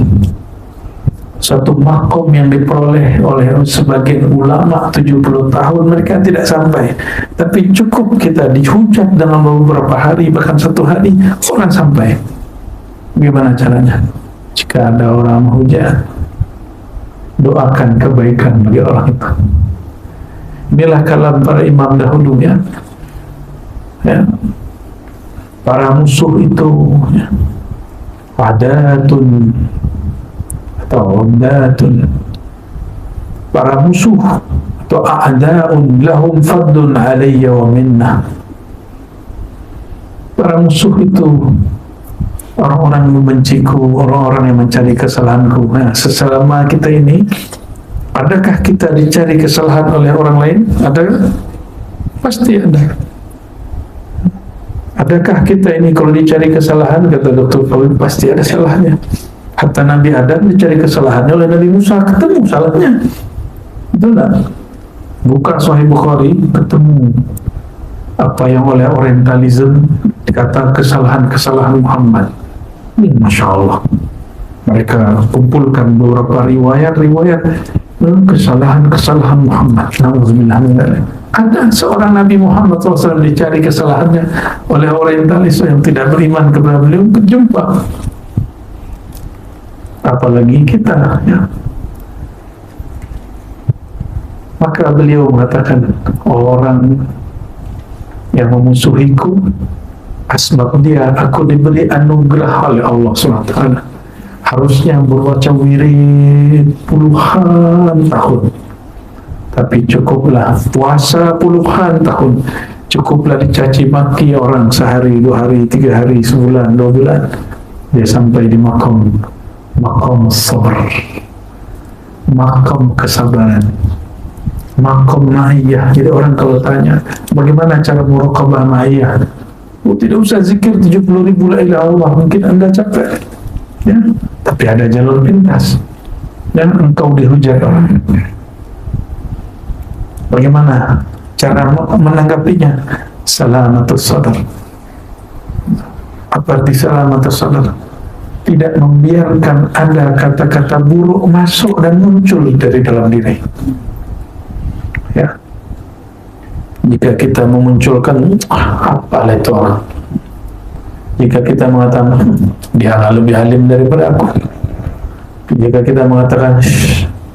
Satu makom yang diperoleh oleh sebagian ulama 70 tahun mereka tidak sampai. Tapi cukup kita dihujat dalam beberapa hari, bahkan satu hari, orang sampai. Bagaimana caranya? Jika ada orang menghujat, doakan kebaikan bagi orang itu. Inilah kalam para imam dahulu ya. Para musuh itu ya, adatun atau adatun, para musuh atau a'da'un lahum fadlun alayya wa minna. Para musuh itu orang-orang yang membenciku, orang-orang yang mencari kesalahanku. Nah, selama kita ini, adakah kita dicari kesalahan oleh orang lain? Ada? Pasti ada. Adakah kita ini kalau dicari kesalahan, kata Dr. Fawid, pasti ada salahnya. Hatta Nabi Adam dicari kesalahannya oleh Nabi Musa, ketemu salahnya. Betul tak? Buka Sahih Bukhari, ketemu apa yang oleh Orientalism dikata kesalahan-kesalahan Muhammad. Masya Allah. Mereka kumpulkan beberapa riwayat-riwayat kesalahan-kesalahan Muhammad. Nauzubillah min dzalik. Ada seorang Nabi Muhammad SAW dicari kesalahannya oleh orientalis yang tidak beriman kepada beliau, berjumpa. Apalagi kita ya. Maka beliau mengatakan, orang yang memusuhiku, asbab dia aku diberi anugerah oleh Allah SWT. Harusnya berbaca wirid puluhan tahun, tapi cukuplah puasa puluhan tahun, cukuplah dicaci maki orang sehari, 2 hari, 3 hari, sebulan, 2 bulan, dia sampai di makom sabar, makom kesabaran, makom ma'iyah. Jadi orang kalau tanya bagaimana cara muraqabah ma'iyah, tidak usah zikir 70.000 la ilaha illallah, mungkin anda capek ya, tapi ada jalur pintas dan engkau dihujat orang Bagaimana cara menanggapinya? Salamatus sadar. Apa arti salamatus sadar? Tidak membiarkan ada kata-kata buruk masuk dan muncul dari dalam diri. Ya. Jika kita memunculkan apalah itu orang, jika kita mengatakan dia lebih alim daripada aku, jika kita mengatakan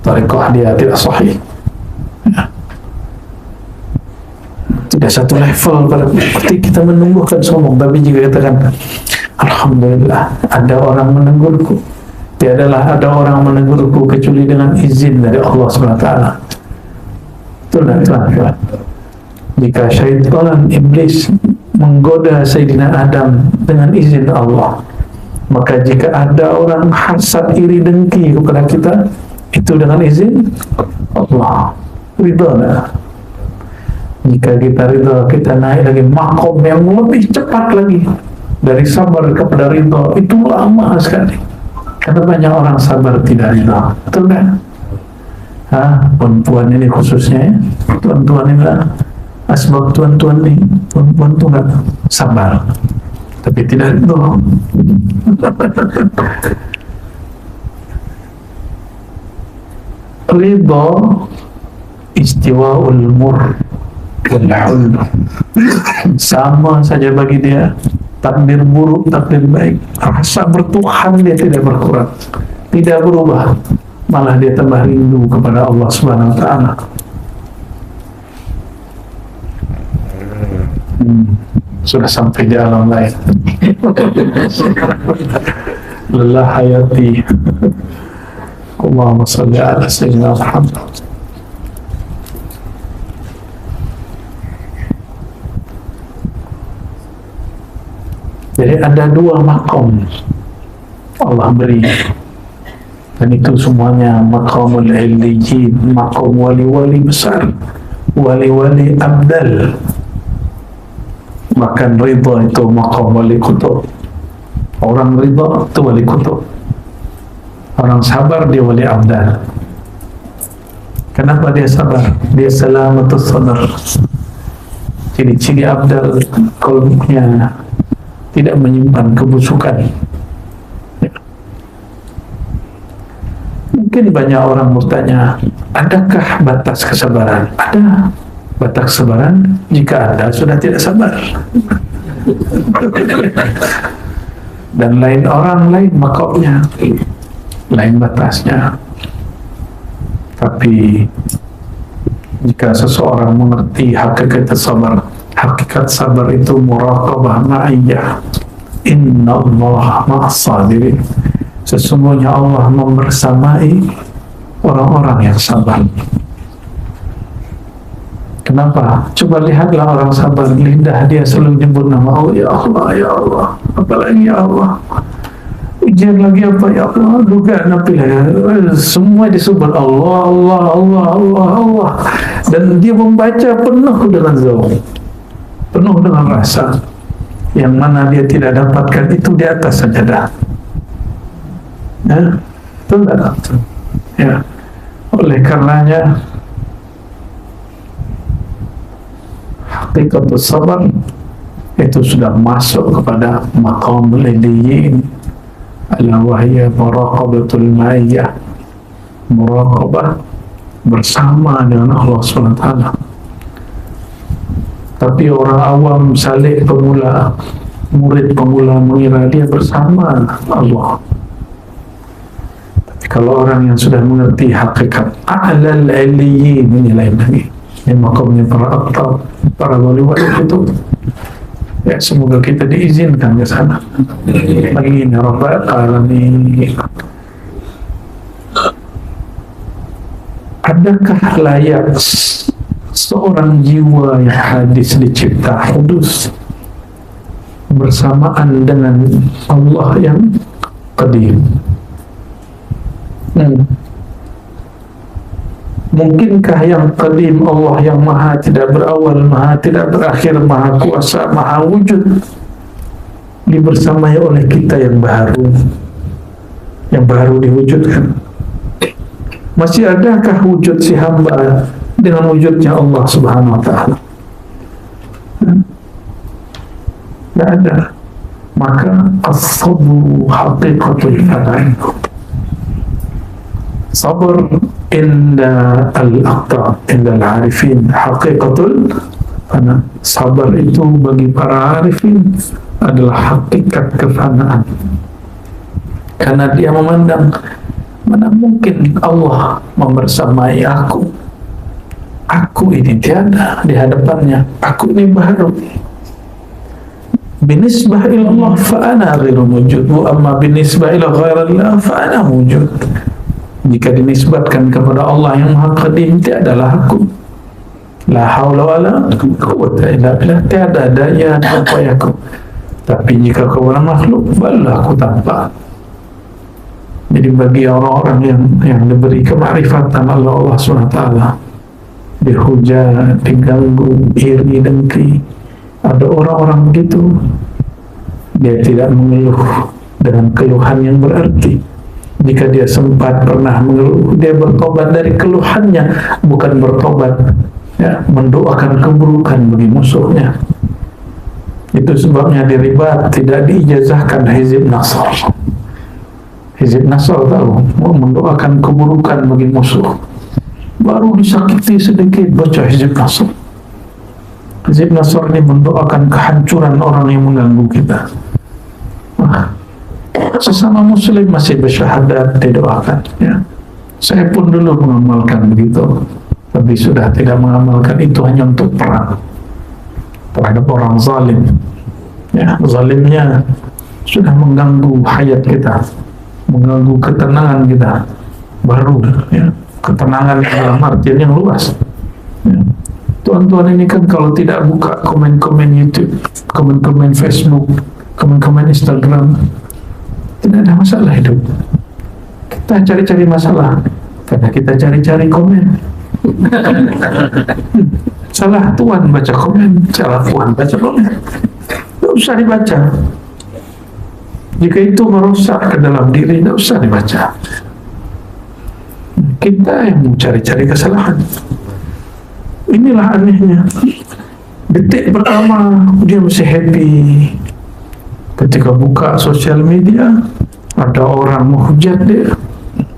tariqah dia tidak sahih, ya, tidak satu level, berarti kita menumbuhkan sombong. Tapi jika katakan alhamdulillah ada orang menegurku, tiadalah ada orang menegurku kecuali dengan izin dari Allah SWT. Itulah tuan-tuan. Jika syaitan iblis menggoda Sayyidina Adam dengan izin Allah, maka jika ada orang hasad, iri, dengki kepada kita, itu dengan izin Allah. Ridha. Jika kita ridha, kita naik lagi makom yang lebih cepat lagi dari sabar kepada ridha. Itu lama sekali, karena banyak orang sabar tidak ridha. Betul kan? Perempuan ini khususnya, tuan-tuan ini lah. Sebab tuan-tuan ini, tuan-tuan itu nggak sabar, tapi tidak itu. Ridha istiwaul mur wal hulm, sama saja bagi dia. Takdir buruk, takdir baik, rasa bertuhan dia tidak berkurang, tidak berubah, malah dia tambah rindu kepada Allah Subhanahu Wa Taala. Sudah sampai di alam lain. Lelah hayati. Allahumma salli ala sayyidina Muhammad. Jadi ada dua makom Allah beri, dan itu semuanya makamul iliyyin, makom wali-wali besar, wali-wali abdal. Bahkan ridha itu maqam wali kutub. Orang ridha itu wali kutub. Orang sabar dia wali abdal. Kenapa dia sabar? Dia salamatus sadar. Ciri-ciri abdal, qalbnya tidak menyimpan kebusukan. Mungkin banyak orang bertanya, adakah batas kesabaran? Ada batas kesabaran jika Anda sudah tidak sabar. Dan lain orang, lain makomnya, lain batasnya. Tapi jika seseorang mengerti hakikat sabar, hakikat sabar itu muraqabah ma'iyah. Inna Allah ma'as sabirin. Sesungguhnya Allah membersamai orang-orang yang sabar. Kenapa? Coba lihatlah orang sabar, lidah dia selalu nyebut nama Allah. Ya Allah, ya Allah, apalagi ya Allah. Ujian lagi apa ya Allah? Dugaan apa ya? Semua disebut Allah, Allah, Allah, Allah, Allah. Dan dia membaca penuh dengan zaum, penuh dengan rasa. Yang mana dia tidak dapatkan itu di atas sajadah. Ya, betul tak? Ya. Oleh karenanya hakikat sabar itu sudah masuk kepada maqam al-iliyyin, ala wahya muraqabatul ma'iyah, muraqabah bersama dengan Allah SWT. Tapi orang awam, salik pemula, murid pemula mengira dia bersama Allah. Tapi kalau orang yang sudah mengerti hakikat a'lal iliyyin, ini lain lagi. Ini makamnya para aktab, para wali-wali itu. Ya, semoga kita diizinkan ke sana. Amin ya rabbal alamin. Adakah layak seorang jiwa yang hadis dicipta hudus bersamaan dengan Allah yang qadim? Mungkinkah yang qadim, Allah yang maha tidak berawal, maha tidak berakhir, maha kuasa, maha wujud, dibersamai oleh kita yang baru diwujudkan? Masih adakah wujud si hamba dengan wujudnya Allah Subhanahu wa Ta'ala. Tidak ada. Maka as-sabru haqiqatul fana'i. Sabar inda al-aqta, inda al-arifin, haqiqatul fana. Sabar itu bagi para arifin adalah hakikat kefanaan. Karena dia memandang, mana mungkin Allah membersamai aku. Aku ini tiada di hadapannya. Aku ini baru. Binisbah ilallah fa'ana ghairu wujud, wa amma binisbah ila ghairillah fa'ana wujud. Jika dinisbatkan kepada Allah yang Maha Qadim, tiadalah aku. La haula wala quwwata illa billah, tiada daya dan upayaku. Tapi jika kepada makhluk, barulah aku tampak. Jadi bagi orang-orang yang diberi kemakrifatan oleh Allah SWT, dihujat, diganggu, iri, dengki, ada orang-orang begitu, dia tidak mengeluh dengan keluhan yang berarti. Jika dia sempat pernah mengeluh, dia bertobat dari keluhannya, bukan bertobat ya, mendoakan keburukan bagi musuhnya. Itu sebabnya di Ribat tidak diijazahkan Hizib Nasr. Hizib Nasr tahu, mau mendoakan keburukan bagi musuh, baru disakiti sedikit baca Hizib Nasr. Hizib Nasr ini mendoakan kehancuran orang yang mengganggu kita. Sesama muslim masih bersyahadat didoakan ya. Saya pun dulu mengamalkan begitu, tapi sudah tidak mengamalkan itu hanya untuk perang terhadap orang zalim ya. Zalimnya sudah mengganggu hayat kita, mengganggu ketenangan kita, baru ya, ketenangan dalam artian yang luas ya. Tuan-tuan ini kan kalau tidak buka komen-komen YouTube, komen-komen Facebook, komen-komen Instagram, tidak ada masalah hidup. Kita cari-cari masalah karena kita cari-cari komen. Salah tuan baca komen, salah puan baca komen, tidak usah dibaca. Jika itu merusak ke dalam diri, tidak usah dibaca. Kita yang mau cari-cari kesalahan. Inilah anehnya. Detik pertama dia masih happy, ketika buka sosial media ada orang menghujat dia,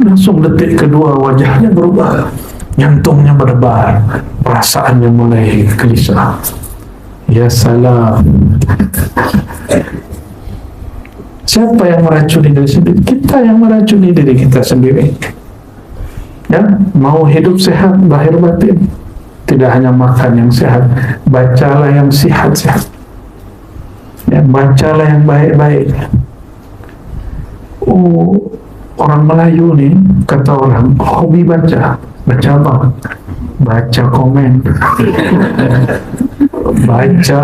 langsung detik kedua wajahnya berubah, jantungnya berdebar, perasaannya mulai gelisah. Ya salam. Siapa yang meracuni diri sendiri? Kita yang meracuni diri kita sendiri ya. Mau hidup sehat lahir batin, tidak hanya makan yang sehat, bacalah yang sehat-sehat ya, bacalah yang baik-baik. Orang Melayu nih, kata orang, hobi baca apa? Baca komen, baca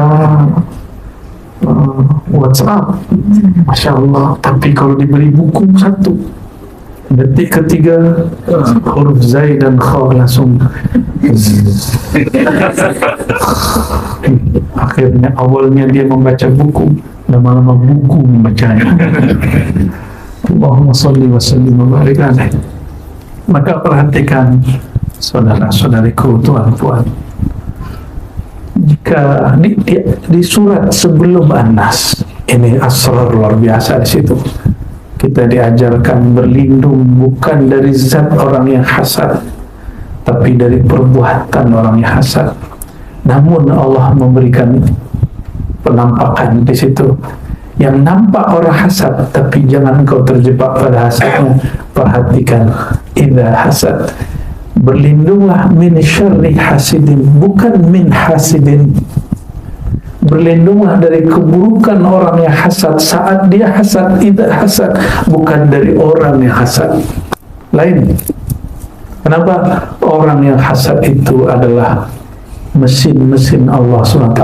WhatsApp, Masya Allah. Tapi kalau diberi buku satu, detik ketiga huruf Zai dan Kha langsung akhirnya awalnya dia membaca buku, lama-lama buku membacanya. Allahumma salli wa sallim wa barik alaih. Maka perhatikan saudara-saudariku, tuan-tuan, jika di surat sebelum An-Nas ini asrar luar biasa di situ. Kita diajarkan berlindung bukan dari zat orang yang hasad, tapi dari perbuatan orang yang hasad. Namun Allah memberikan penampakan di situ. Yang nampak orang hasad, tapi jangan kau terjebak pada hasadnya. Perhatikan, idza hasad, berlindunglah min syarri hasidin, bukan min hasidin. Berlindunglah dari keburukan orang yang hasad saat dia hasad, tidak hasad, bukan dari orang yang hasad. Lain. Kenapa? Orang yang hasad itu adalah mesin-mesin Allah SWT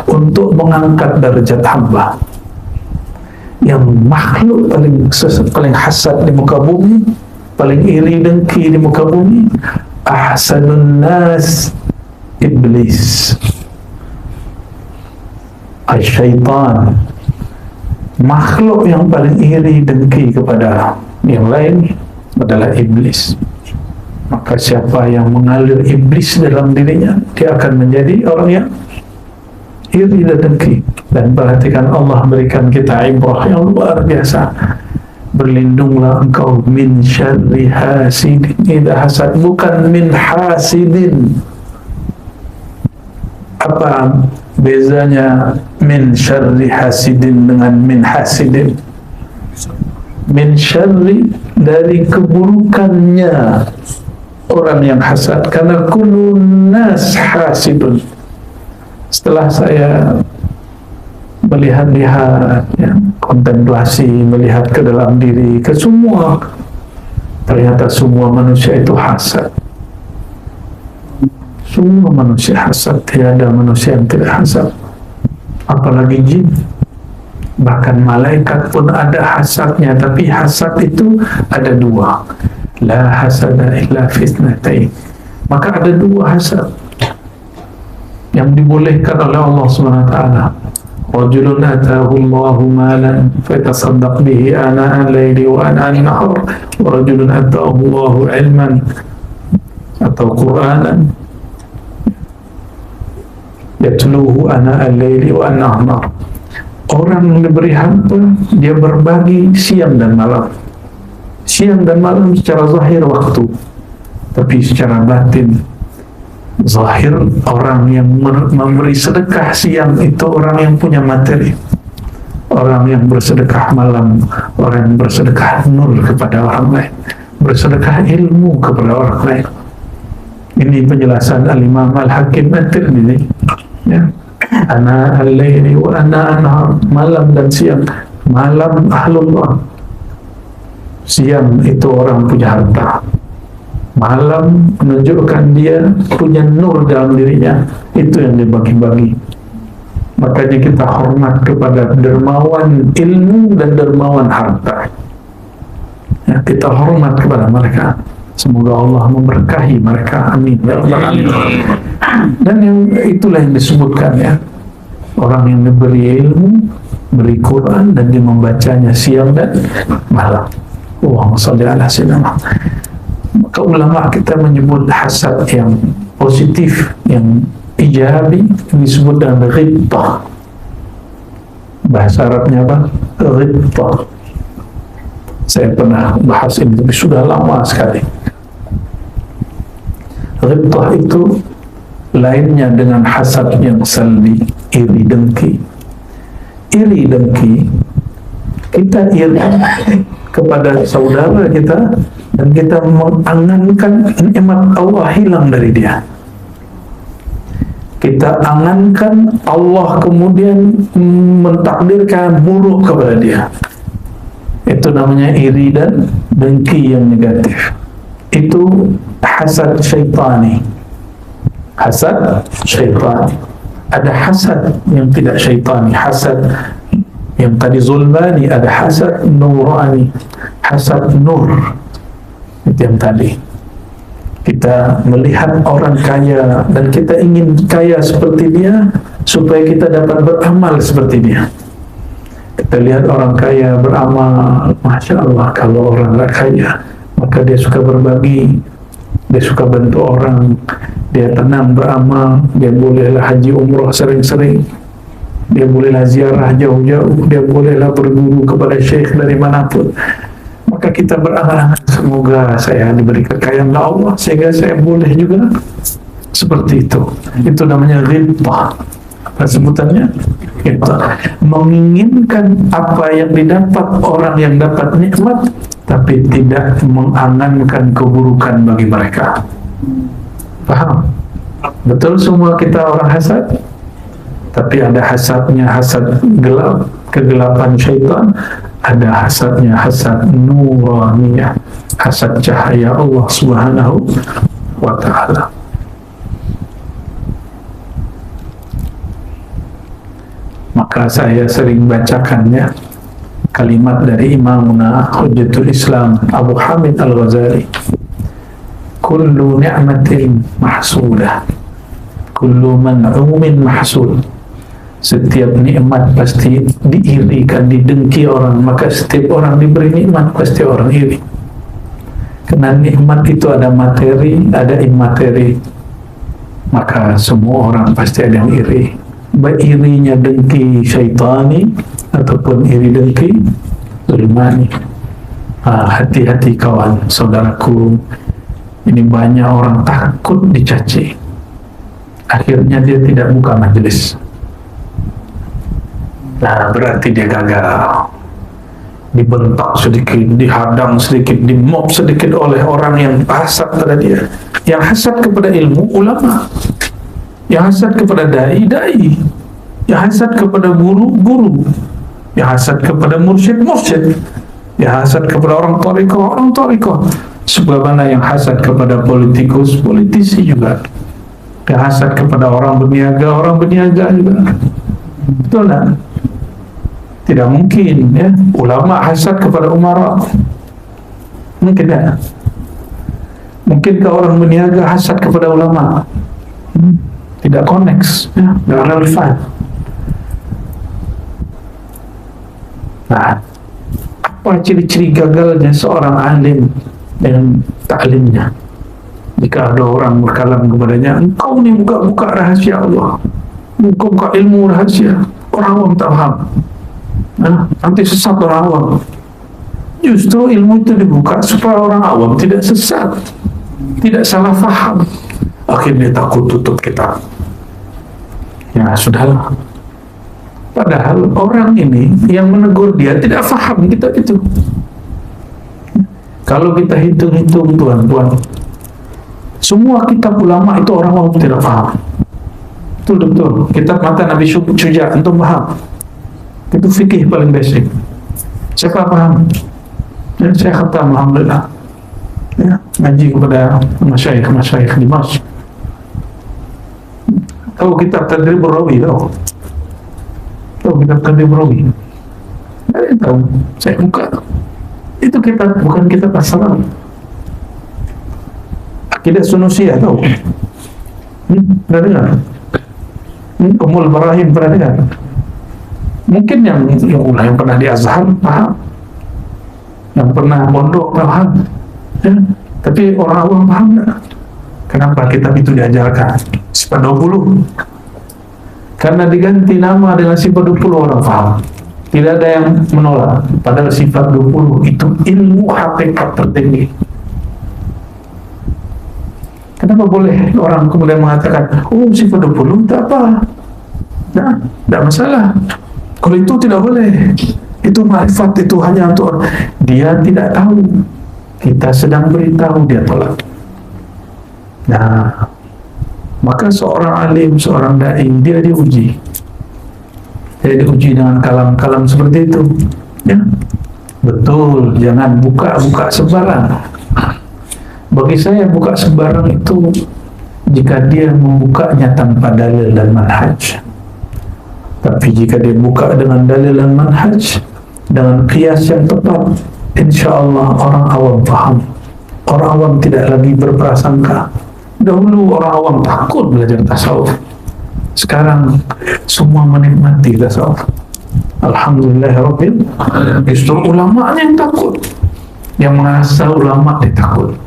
untuk mengangkat derajat hamba. Yang makhluk paling hasad di muka bumi, paling iri dengki di muka bumi, ahsanun nas iblis, syaitan. Makhluk yang paling iri dengki kepada yang lain adalah iblis. maka siapa yang mengalir iblis dalam dirinya, dia akan menjadi orang yang iri dan dengki. Dan perhatikan, Allah berikan kita ibrah yang luar biasa. Berlindunglah engkau min syarri hasidin idza hasad, bukan min hasidin. Apa bezanya min syarri hasidin dengan min hasidin? Min syarri, dari keburukannya orang yang hasad, karena kullun nas hasidun. Setelah saya melihat-lihat, ya, kontemplasi, melihat ke dalam diri, ke semua, ternyata semua manusia itu hasad. Semua manusia hasad, tidak ada manusia yang tidak hasad, apalagi jin. Bahkan malaikat pun ada hasadnya, tapi hasad itu ada dua. La hasada illa fitnatain. Maka ada dua hasad yang dibolehkan oleh Allah SWT. Rajulun atahu Allahu malan fatasaddaq bihi ana al-laili wa ana an-nahar, wa rajulun atahu Allahu ilman atau Qur'anan yatluhu ana al-laili wa ana an-nahar. Orang yang diberi harta, dia berbagi siang dan malam. Siang dan malam secara zahir waktu, tapi secara batin, zahir, orang yang memberi sedekah siang itu orang yang punya materi. Orang yang bersedekah malam, orang yang bersedekah nur kepada orang lain, bersedekah ilmu kepada orang lain. Ini penjelasan Al-Imam Al-Hakim At-Tirmidzi, ya. Ana al-laili wa ana an-nahar, malam dan siang. Malam ahlullah, siang itu orang punya harta. Malam menunjukkan dia punya nur dalam dirinya, itu yang dibagi-bagi. Makanya kita hormat kepada dermawan ilmu dan dermawan harta, ya, kita hormat kepada mereka. Semoga Allah memberkahi mereka, amin ya rabbal alamin. Dan yang itulah yang disebutkan, ya, orang yang diberi ilmu, beri Quran, dan dia membacanya siang dan malam. Allahumma shalli ala sayyidina. Maka ulama kita menyebut hasad yang positif, yang ijabi, disebut dengan ghibtah. Bahasa Arabnya apa? Ghibtah. Saya pernah bahas ini, tapi sudah lama sekali. Ghibtah itu lainnya dengan hasad yang salbi, iri dengki. Iri dengki, kita iri kepada saudara kita dan kita mengangankan nikmat Allah hilang dari dia. Kita angankan Allah kemudian mentakdirkan buruk kepada dia. Itu namanya iri dan dengki yang negatif. Itu hasad syaitani. Hasad syaitani. Ada hasad yang tidak syaitani, hasad yang tadi zulmani, ada hasad nurani, hasad nur. Itu yang tadi. Kita melihat orang kaya dan kita ingin kaya seperti dia supaya kita dapat beramal seperti dia. Kita lihat orang kaya beramal, Masya Allah. Kalau orang tak kaya, maka dia suka berbagi, dia suka bantu orang, dia tenang beramal, dia bolehlah haji umrah sering-sering, dia bolehlah ziarah jauh-jauh, dia bolehlah berguru kepada syekh dari manapun. Maka kita berangan, semoga saya diberi kekayaan Allah sehingga saya boleh juga seperti itu. Itu namanya ghibtah. Apa sebutannya? Ghibtah. Menginginkan apa yang didapat orang yang dapat nikmat, tapi tidak mengangankan keburukan bagi mereka. Paham? Betul semua kita orang hasad, tapi ada hasadnya hasad gelap, kegelapan syaitan. Ada hasadnya hasad nuraniyah, hasad cahaya Allah Subhanahu wa ta'ala. Maka saya sering bacakannya kalimat dari Imamuna Hujjatul Islam Abu Hamid Al-Ghazali. Kullu ni'matin mahsudah, kullu man'umin mahsud. Setiap nikmat pasti diirikan, didengki orang. Maka setiap orang diberi nikmat pasti orang iri. Karena nikmat itu ada materi, ada imateri. Maka semua orang pasti ada yang iri. Baik irinya dengki syaitani ataupun iri dengki zulmani. Hati-hati kawan, saudaraku. Ini banyak orang takut dicaci. Akhirnya dia tidak buka majelis. Nah, berarti dia gagal. Dibentak sedikit, dihadang sedikit, dimob sedikit oleh orang yang hasad pada dia, yang hasad kepada ilmu ulama, yang hasad kepada dai-dai, yang hasad kepada guru-guru, yang hasad kepada mursyid-mursyid, yang hasad kepada orang torikoh, sebagaimana yang hasad kepada politikus-politisi juga, yang hasad kepada orang berniaga juga. Betul tak? Tidak mungkin ya, ulama hasad kepada umara. Mungkin tak? Mungkinkah orang berniaga hasad kepada ulama? Tidak connects ya, tidak relevan. Nah, apa ciri-ciri gagalnya seorang alim dengan taklimnya? Jika ada orang berkalam kepadanya, engkau ni buka-buka rahasia Allah, engkau buka ilmu rahasia, orang awam tak faham. Nanti sesat orang awam. Justru ilmu itu dibuka supaya orang awam tidak sesat, tidak salah faham. Akhirnya takut tutup kitab. Ya sudahlah. Padahal orang ini yang menegur dia tidak faham kitab itu. Kalau kita hitung-hitung tuan-tuan, semua kitab ulama itu orang awam tidak faham. Betul-betul. Kitab mata Nabi Syuja, antum paham? Itu fikih paling basic. Siapa paham? Dan saya khatam alhamdulillah. Ya, ngaji kepada masyayikh di Mas. Tahu kitab Tadrib Rawi tahu? Tahu kitab Tadrib Rawi? Saya tahu. Saya buka. Itu kitab bukan kitab asal. Akidah Sunusiyah tahu? Pernah dengar? Ummul Barahim pernah dengar? Mungkin yang pernah di Azhar paham, yang pernah pondok paham, ya. Tapi orang awam paham tak? Kenapa kitab itu diajarkan? Sifat 20. Karena diganti nama dengan sifat 20 orang paham. Tidak ada yang menolak. Padahal sifat 20 itu ilmu hakikat tertinggi. Kenapa boleh orang kemudian mengatakan, oh sifat 20 tak apa? Nah, tidak masalah. Kalau itu tidak boleh. Itu ma'rifat, itu hanya untuk dia tidak tahu. Kita sedang beritahu, dia tolak. Nah, maka seorang alim, seorang da'i, dia diuji. Dia diuji dengan kalam-kalam seperti itu. Ya, betul. Jangan buka-buka sembarang. Bagi saya buka sembarang itu jika dia membukanya tanpa dalil dan manhaj. Tapi jika dia buka dengan dalil dan manhaj, dengan qiyas yang tepat, insya Allah orang awam paham. Orang awam tidak lagi berprasangka. Dahulu orang awam takut belajar tasawuf. Sekarang semua menikmati tasawuf. Alhamdulillahirabbil alamin. Justru ulamanya yang takut. Yang mengasal ulama dia takut.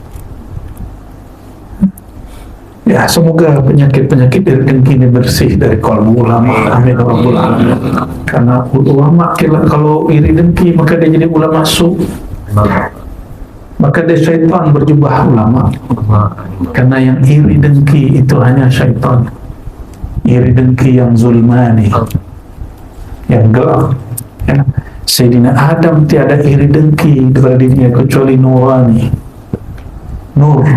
Ya, semoga penyakit-penyakit dengki ini bersih dari kalbu ulama. Amin rabbul alamin. Karena ulama kalau iri dengki maka dia jadi ulama su. Maka dia syaitan berjubah ulama. Karena yang iri dengki itu hanya syaitan. Iri dengki yang zulmani, yang gelap. Ya. Sayyidina Adam tiada iri dengki kepada dirinya kecuali nurani, nur.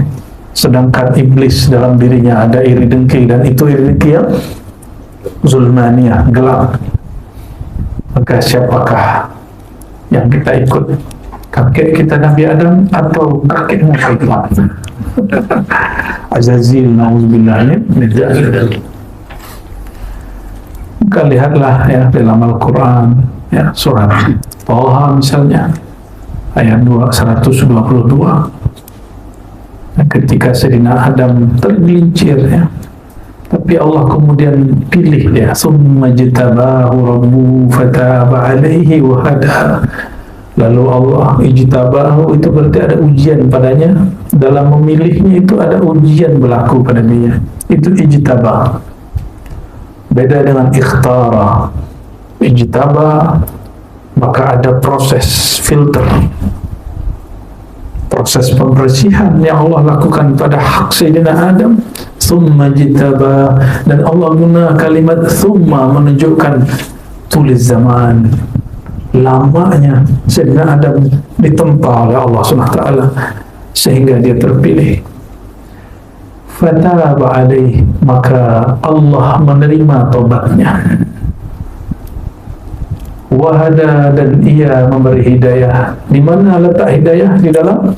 Sedangkan iblis dalam dirinya ada iri dengki, dan itu iri dengki yang zulmaniyah, gelap. Maka siapakah yang kita ikut? Kakek kita Nabi Adam atau kakeknya syaitan? Azazil, na'udzubillah min dzalik. Maka lihatlah ya dalam Al-Quran, ya surat Thaha misalnya ayat 122. Ketika Sayyidina Adam tergelincir ya, tapi Allah kemudian pilih dia, summa jtabahu rabbuhu fataba alaihi wa hada. Lalu Allah ijtabahu, itu berarti ada ujian padanya. Dalam memilihnya itu ada ujian berlaku pada dia. Itu ijtabah. Beda dengan ikhtara. Ijtabah, maka ada proses filter, proses pembersihan yang Allah lakukan pada hak Sayyidina Adam. Thumma jitaba, dan Allah guna kalimat thumma menunjukkan tulis zaman, lamanya Sayyidina Adam ditempa oleh Allah SWT sehingga dia terpilih. Fataba alaih, maka Allah menerima tobatnya. Wahada, dan ia memberi hidayah. Di mana letak hidayah? Di dalam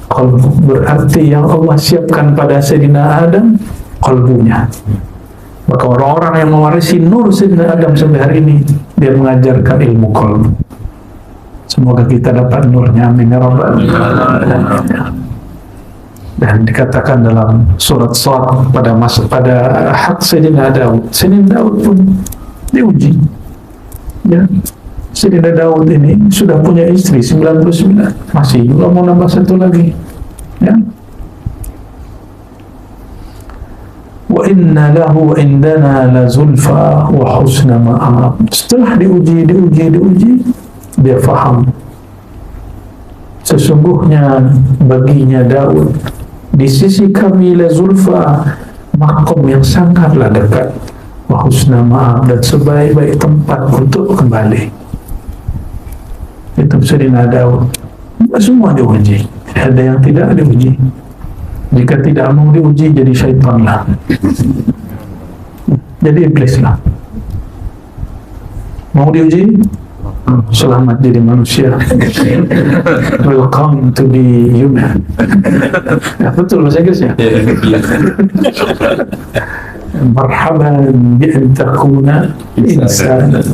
qalbu. Berarti yang Allah siapkan pada Sayyidina Adam qalbunya. Maka orang-orang yang mewarisi nur Sayyidina Adam sampai hari ini, dia mengajarkan ilmu qalbu. Semoga kita dapat nurnya, amin ya rabbal alamin. Dan dikatakan dalam surat Shad pada hak Sayyidina Daud. Sayyidina Daud pun diuji. Ya, Sayyidina Daud ini sudah punya istri 99, masih juga mau nambah satu lagi. Ya. Wa inna lahu indana la zulfa wa husna ma'ab. Setelah diuji, dia faham. Sesungguhnya baginya Daud di sisi kami la zulfa, makom yang sangatlah dekat, wa husna ma'ab, dan sebaik-baik tempat untuk kembali. Itu Sayyidina Daud. Semua diuji, ada yang tidak diuji. Jika tidak mau diuji, jadi syaitan lah, jadi iblis lah. Mau diuji, selamat jadi manusia. Welcome to be human. Ya, betul bahasa Inggris ya. Marhaban bi an takuna insana.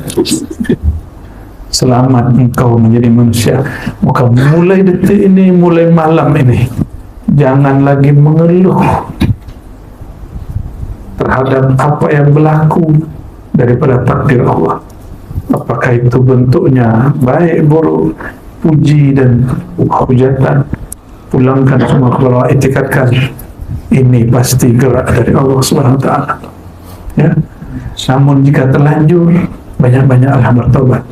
Selamat engkau menjadi manusia. Maka mulai detik ini, mulai malam ini, jangan lagi mengeluh terhadap apa yang berlaku daripada takdir Allah. Apakah itu bentuknya baik, buruk, puji dan hujatan, pulangkan semua kepada Allah, itikadkan ini pasti gerak dari Allah SWT. Ya. Namun jika terlanjur, banyak-banyaklah bertobat.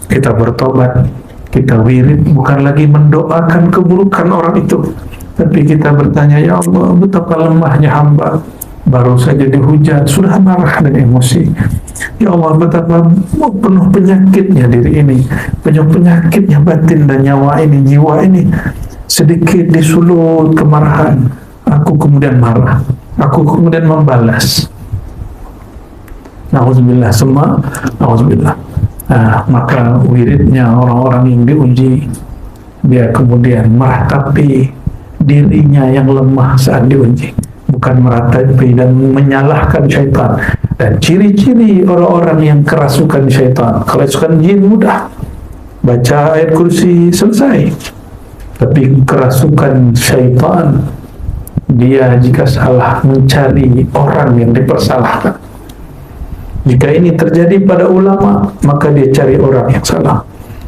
Kita bertobat, kita wirid, bukan lagi mendoakan keburukan orang itu, tapi kita bertanya, ya Allah, betapa lemahnya hamba, baru saja dihujat, sudah marah dan emosi. Ya Allah, betapa penuh penyakitnya diri ini, penuh penyakitnya batin dan nyawa ini, jiwa ini. Sedikit disulut kemarahan, aku kemudian marah, aku kemudian membalas. Na'udzubillah, semua na'udzubillah. Maka wiridnya orang-orang yang diuji, dia kemudian meratapi dirinya yang lemah saat diuji, bukan meratapi dan menyalahkan syaitan. Dan ciri-ciri orang-orang yang kerasukan syaitan, kerasukan jin mudah, baca ayat kursi selesai. Tapi kerasukan syaitan, dia jika salah mencari orang yang dipersalahkan. Jika ini terjadi pada ulama, maka dia cari orang yang salah.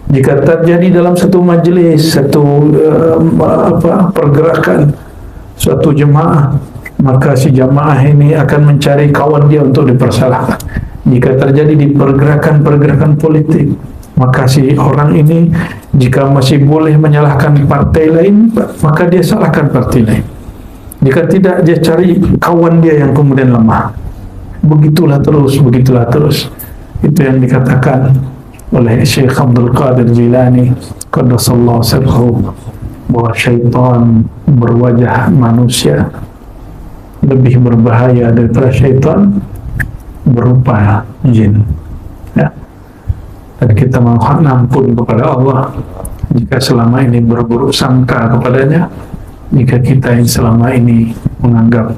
Jika terjadi dalam satu majelis, satu pergerakan, suatu jemaah, maka si jamaah ini akan mencari kawan dia untuk dipersalahkan. Jika terjadi di pergerakan-pergerakan politik, maka si orang ini jika masih boleh menyalahkan partai lain, maka dia salahkan partai lain. Jika tidak, dia cari kawan dia yang kemudian lemah. Begitulah terus. Itu yang dikatakan oleh Syekh Abdul Qadir Jilani qaddasallahu sirruhu, bahwa syaitan berwajah manusia lebih berbahaya daripada syaitan berupa jin. Ya. Dan kita mohon ampun kepada Allah jika selama ini berburuk sangka kepadanya, jika kita yang selama ini menganggap,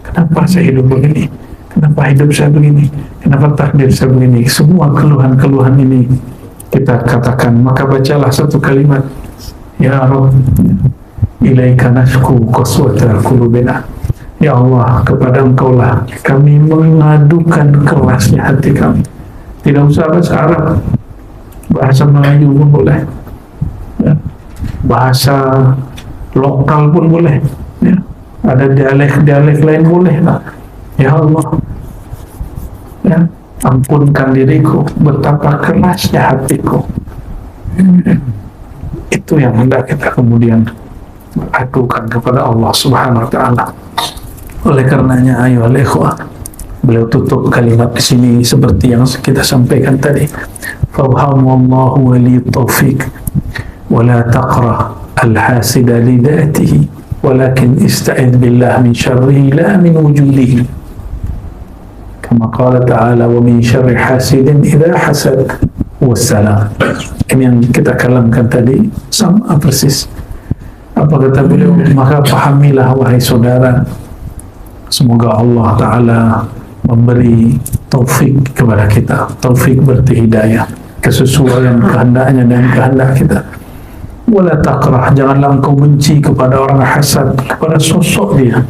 kenapa saya hidup begini, kenapa hidup saya begini, kenapa takdir saya begini, semua keluhan-keluhan ini kita katakan. Maka bacalah satu kalimat, ya Rabb, ilaika nashku qaswata qulubina. Ya Allah, kepada Engkau lah kami mengadukan kerasnya hati kami. Tidak usah bahasa Arab, bahasa Melayu pun boleh. ya. Bahasa lokal pun boleh, ya. Ada dialek-dialek lain boleh lah. Ya Allah, ya, ampunkan diriku, betapa kerasnya hatiku. Itu yang hendak kita kemudian adukan kepada Allah Subhanahu wa Ta'ala. Oleh karenanya, ayo ikhwah, beliau tutup kalimat di sini seperti yang kita sampaikan tadi. Fawhamullahu waliyut taufiq wa la taqra al-hasida li dhatihi walakin ista'id billah min syarrihi la min wujudihi. Kama qala ta'ala wa min syarri hasidin idha hasad. Wassalam. Ini yang kita kalamkan tadi sama persis apa kata beliau. Maka pahamilah wahai saudara, semoga Allah Ta'ala memberi taufik kepada kita. Taufik berarti hidayah, kesesuaian kehendaknya dan kehendak kita. Wala takrah, janganlah engkau benci kepada orang hasad, kepada sosok dia,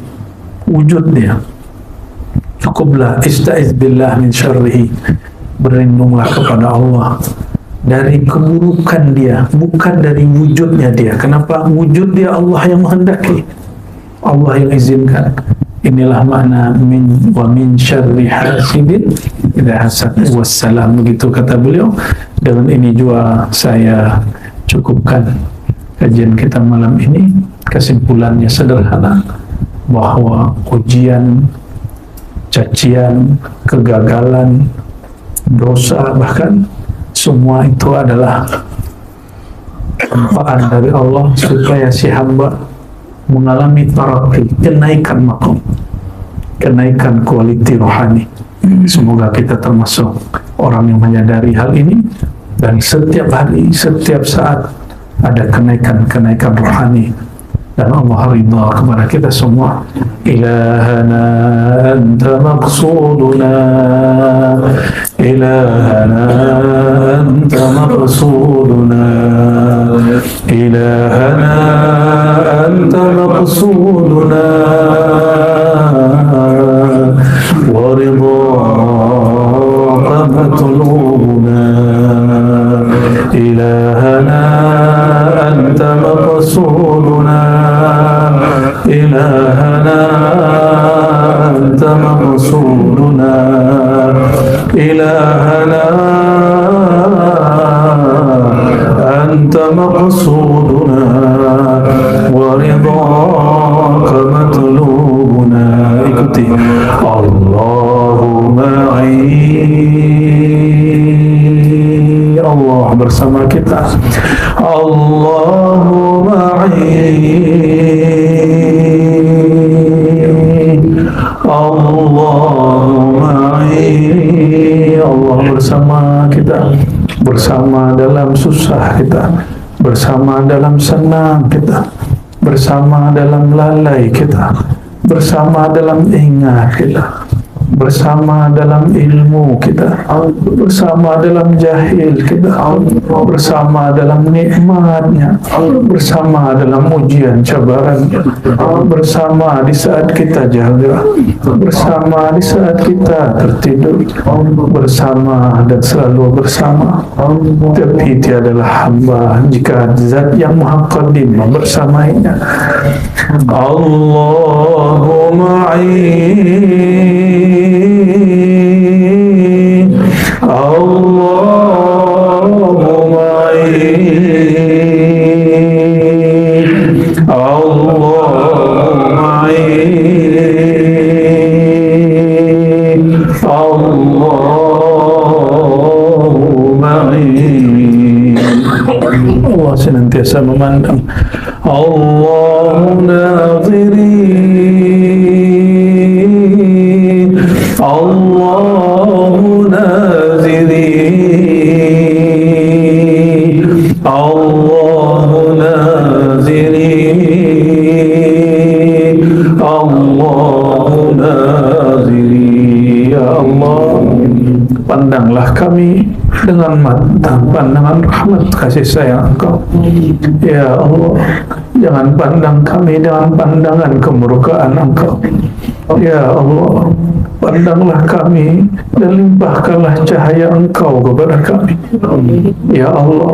wujud dia. Cukuplah ista'iz billah min syarrihi, berlindunglah kepada Allah dari keburukan dia, bukan dari wujudnya dia. Kenapa? Wujud dia Allah yang menghendaki, Allah yang izinkan. Inilah makna min wa min syarri hasidin idza hasad. Wassalam, begitu kata beliau. Dengan ini juga saya cukupkan kajian kita malam ini. Kesimpulannya sederhana, bahwa ujian, cacian, kegagalan, dosa, bahkan semua itu adalah cobaan dari Allah supaya si hamba mengalami taraqi, kenaikan maqam, kenaikan kualiti rohani. Semoga kita termasuk orang yang menyadari hal ini, dan setiap hari, setiap saat ada kenaikan rohani, dan Allah ridha kepada kita semua. Ilahana anta maqsuduna, ilahana anta maqsuduna, ilahana anta maqsuduna, wa ridhaka matlubuna, ilahana anta maqsuduna, ilahana anta maqsuduna, ilahana anta maqsuduna, wa ridhaka matlubuna. Ikuti Allahumma Allah bersama kita. Allahumma Allahumma Allah bersama kita, bersama dalam susah kita, bersama dalam senang kita, bersama dalam lalai kita, bersama dalam ingat kita, bersama dalam ilmu kita, bersama dalam jahil kita, bersama dalam nikmatnya, bersama dalam ujian cabaran, bersama di saat kita jaga, bersama di saat kita tertidur, bersama dan selalu bersama. Tapi tiadalah hamba jika zat yang maha qadim bersamanya. Allahumma Allahumma Allahumma Allahumma Allah senantiasa memandang. Allahu naziri, Allahu naziri, Allahu naziri, Allahu naziri. Ya Allah, pandanglah kami dengan mata pandangan rahmat kasih sayang Engkau. Ya Allah, jangan pandang kami dengan pandangan kemurkaan Engkau. Ya Allah, pandanglah kami dan limpahkanlah cahaya Engkau kepada kami. Ya Allah,